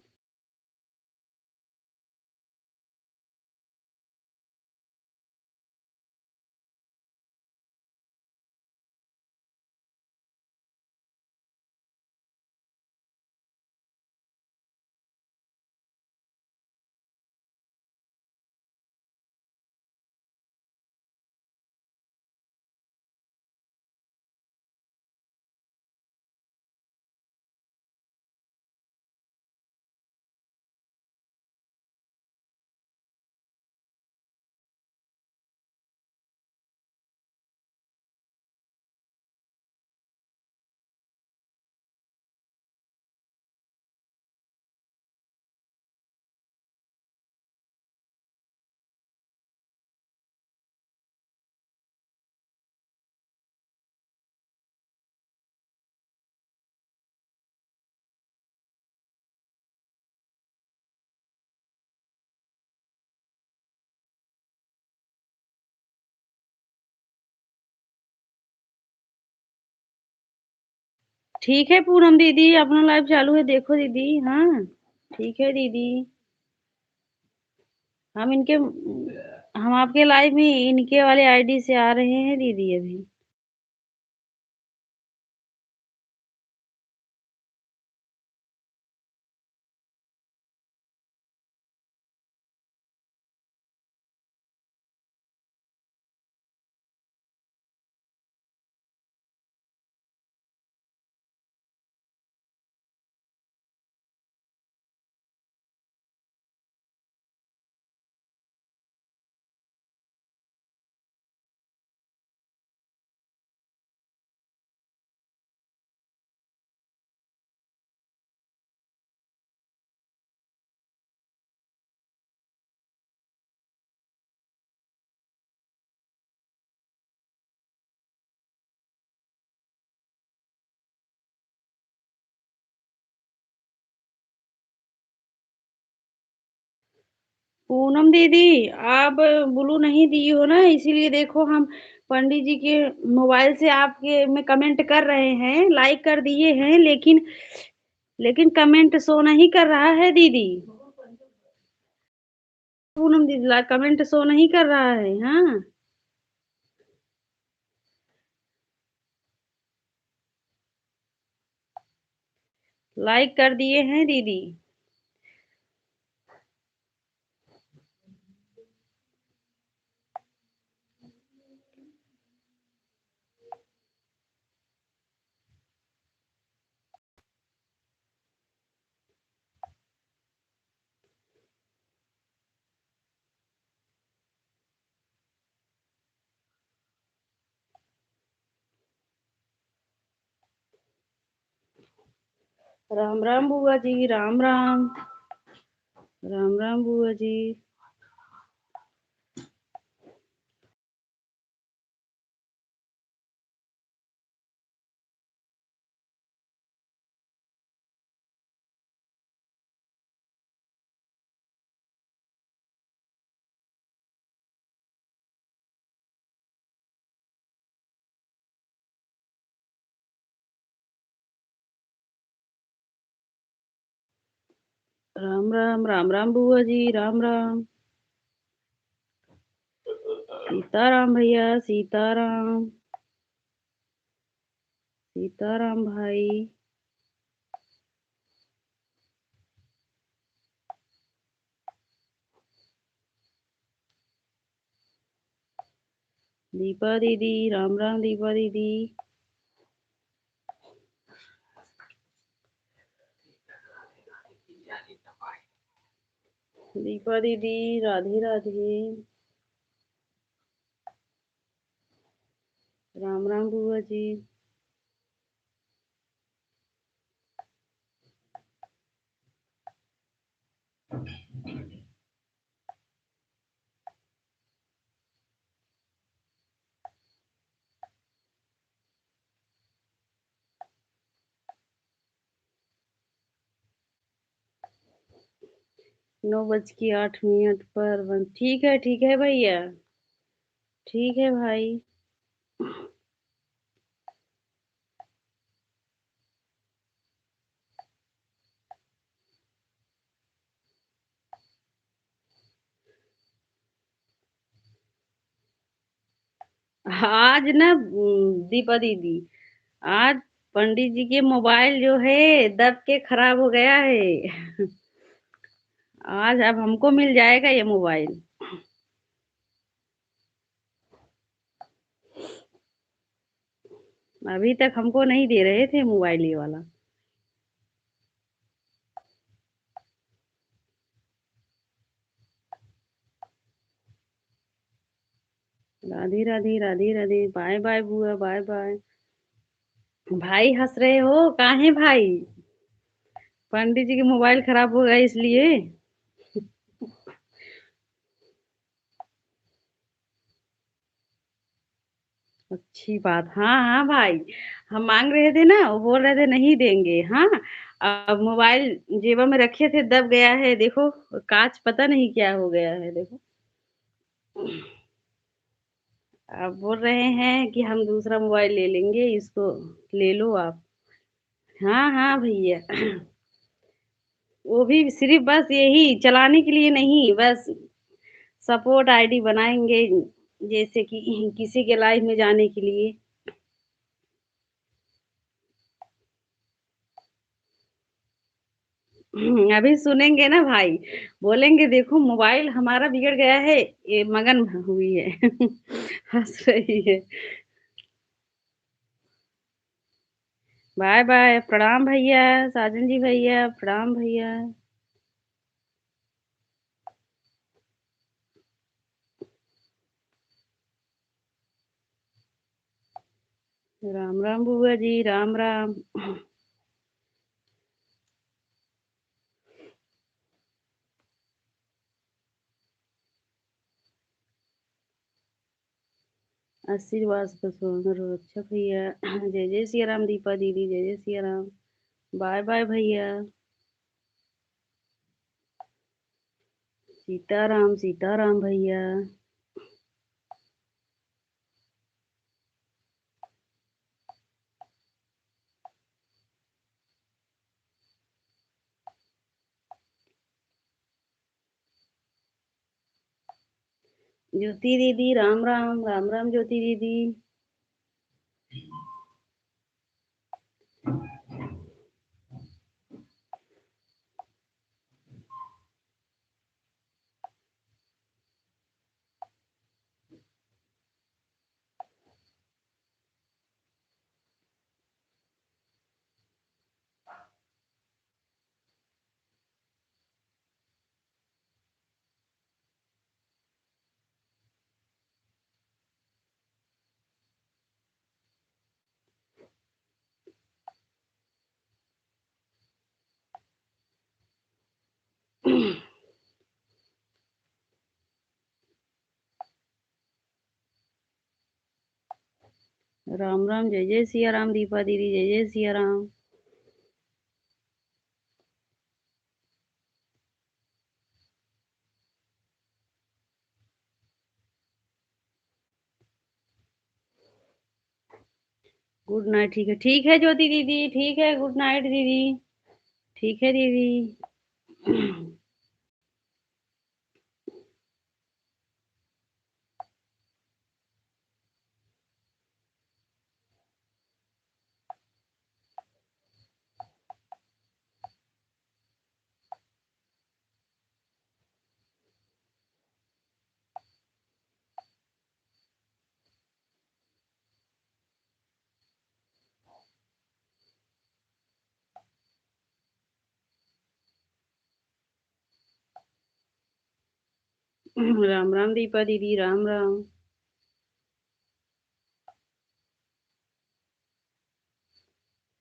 ठीक है पूनम दीदी, अपना लाइव चालू है, देखो दीदी। हाँ, ठीक है दीदी। हम इनके हम आपके लाइव में इनके वाले आईडी से आ रहे हैं दीदी अभी। पूनम दीदी, आप ब्लू नहीं दी हो ना, इसीलिए देखो हम पंडित जी के मोबाइल से आपके में कमेंट कर रहे हैं, लाइक कर दिए हैं, लेकिन कमेंट शो नहीं कर रहा है दीदी। पूनम दीदी कमेंट शो नहीं कर रहा है। हाँ, लाइक कर दिए हैं दीदी। राम राम बुआ जी, राम राम। राम राम बुआ जी। राम राम बुआ जी, राम राम। सीताराम भैया, सीताराम। सीताराम भाई। दीपा दीदी, राम राम दीपा दीदी। दीपा दीदी, राधे राधे। राम राम बुआ जी। नौ बज के 8 मिनट पर बंद। ठीक है भैया। ठीक है भाई। आज ना दीपा दीदी, आज पंडित जी के मोबाइल जो है दब के खराब हो गया है। आज अब हमको मिल जाएगा ये मोबाइल। अभी तक हमको नहीं दे रहे थे मोबाइल ये वाला। राधे राधे राधे राधे, बाय बाय बुआ, बाय बाय। भाई हंस रहे हो काहे भाई? पंडित जी के मोबाइल खराब हो गया इसलिए। अच्छी बात, हाँ हाँ भाई, हम मांग रहे थे ना, वो बोल रहे थे नहीं देंगे। हाँ, अब मोबाइल जेबा में रखे थे दब गया है, देखो कांच पता नहीं क्या हो गया है, देखो। अब बोल रहे हैं कि हम दूसरा मोबाइल ले लेंगे, इसको ले लो आप। हाँ हाँ भैया। वो भी सिर्फ बस यही चलाने के लिए नहीं, बस सपोर्ट आईडी बनाएंगे, जैसे कि किसी के लाइफ में जाने के लिए। अभी सुनेंगे ना भाई, बोलेंगे देखो मोबाइल हमारा बिगड़ गया है, ये मगन हुई है। हंस रही है। बाय बाय, प्रणाम भैया, साजन जी भैया, प्रणाम भैया। राम राम बुआ जी, राम राम। आशीर्वाद बस रहो। अच्छा भैया। जय जय सिया राम, दीपा दीदी, जय जय सिया राम। बाय बाय भैया। सीताराम सीताराम भैया। ज्योति दीदी, राम राम, राम राम ज्योति दीदी। राम राम, जय जय सिया राम, दीपा दीदी, जय जय सिया राम। गुड नाइट, ठीक है ज्योति दीदी, ठीक है, गुड नाइट दीदी। ठीक है दीदी। राम राम दीपा दीदी, राम राम।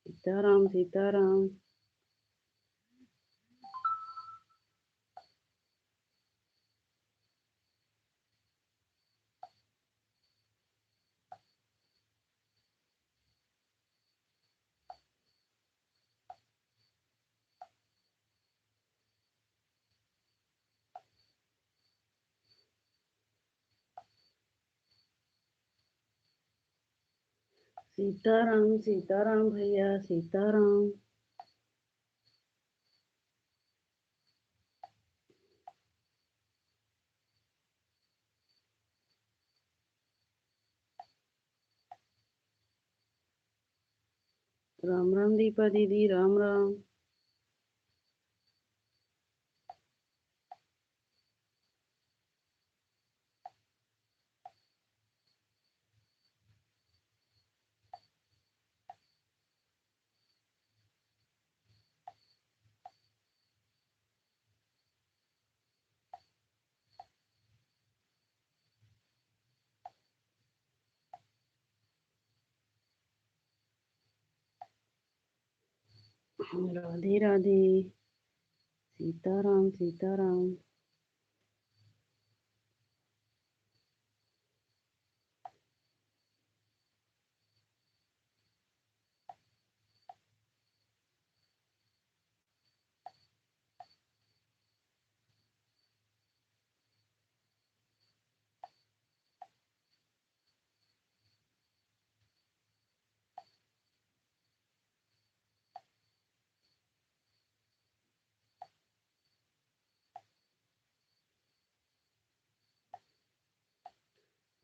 सीताराम सीताराम। सीताराम सीताराम भैया, सीताराम। राम राम दीपा दीदी, राम राम। राधे राधे, सीताराम सीताराम।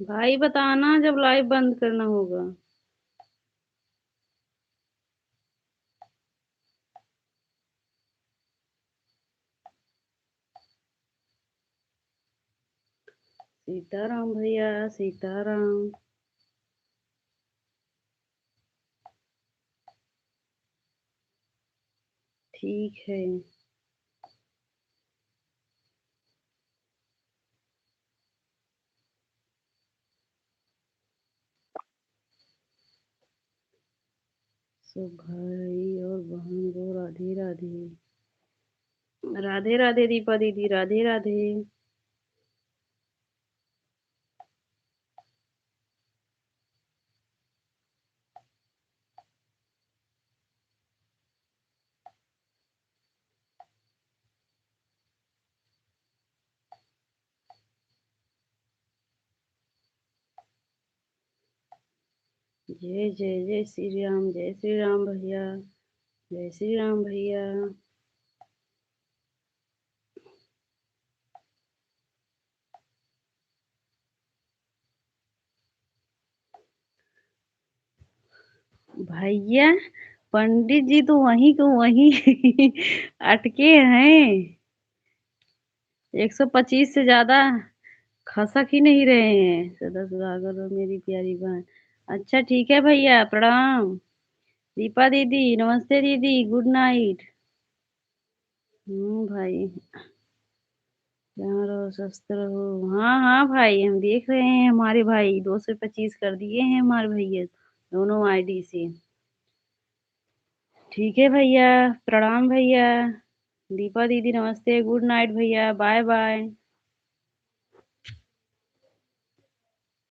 भाई बताना जब लाइव बंद करना होगा। सीताराम भैया, सीताराम। ठीक है। सब भाई और बहन को राधे राधे। राधे राधे दीपा दीदी, राधे राधे। जय जय जय श्री राम भैया, जय श्री राम भैया। भैया पंडित जी तो वहीं को वहीं अटके हैं। 125 से ज्यादा खसक ही नहीं रहे हैं। सदा सुहागन हो मेरी प्यारी बहन। अच्छा ठीक है भैया, प्रणाम। दीपा दीदी नमस्ते दीदी, गुड नाइट। भाई, जहाँ रहो स्वस्थ रहो। हाँ हाँ भाई, हम देख रहे हैं। हमारे भाई 225 कर दिए हैं हमारे भैया, दोनों आईडी से। ठीक है भैया, प्रणाम भैया। दीपा दीदी नमस्ते, गुड नाइट भैया, बाय बाय।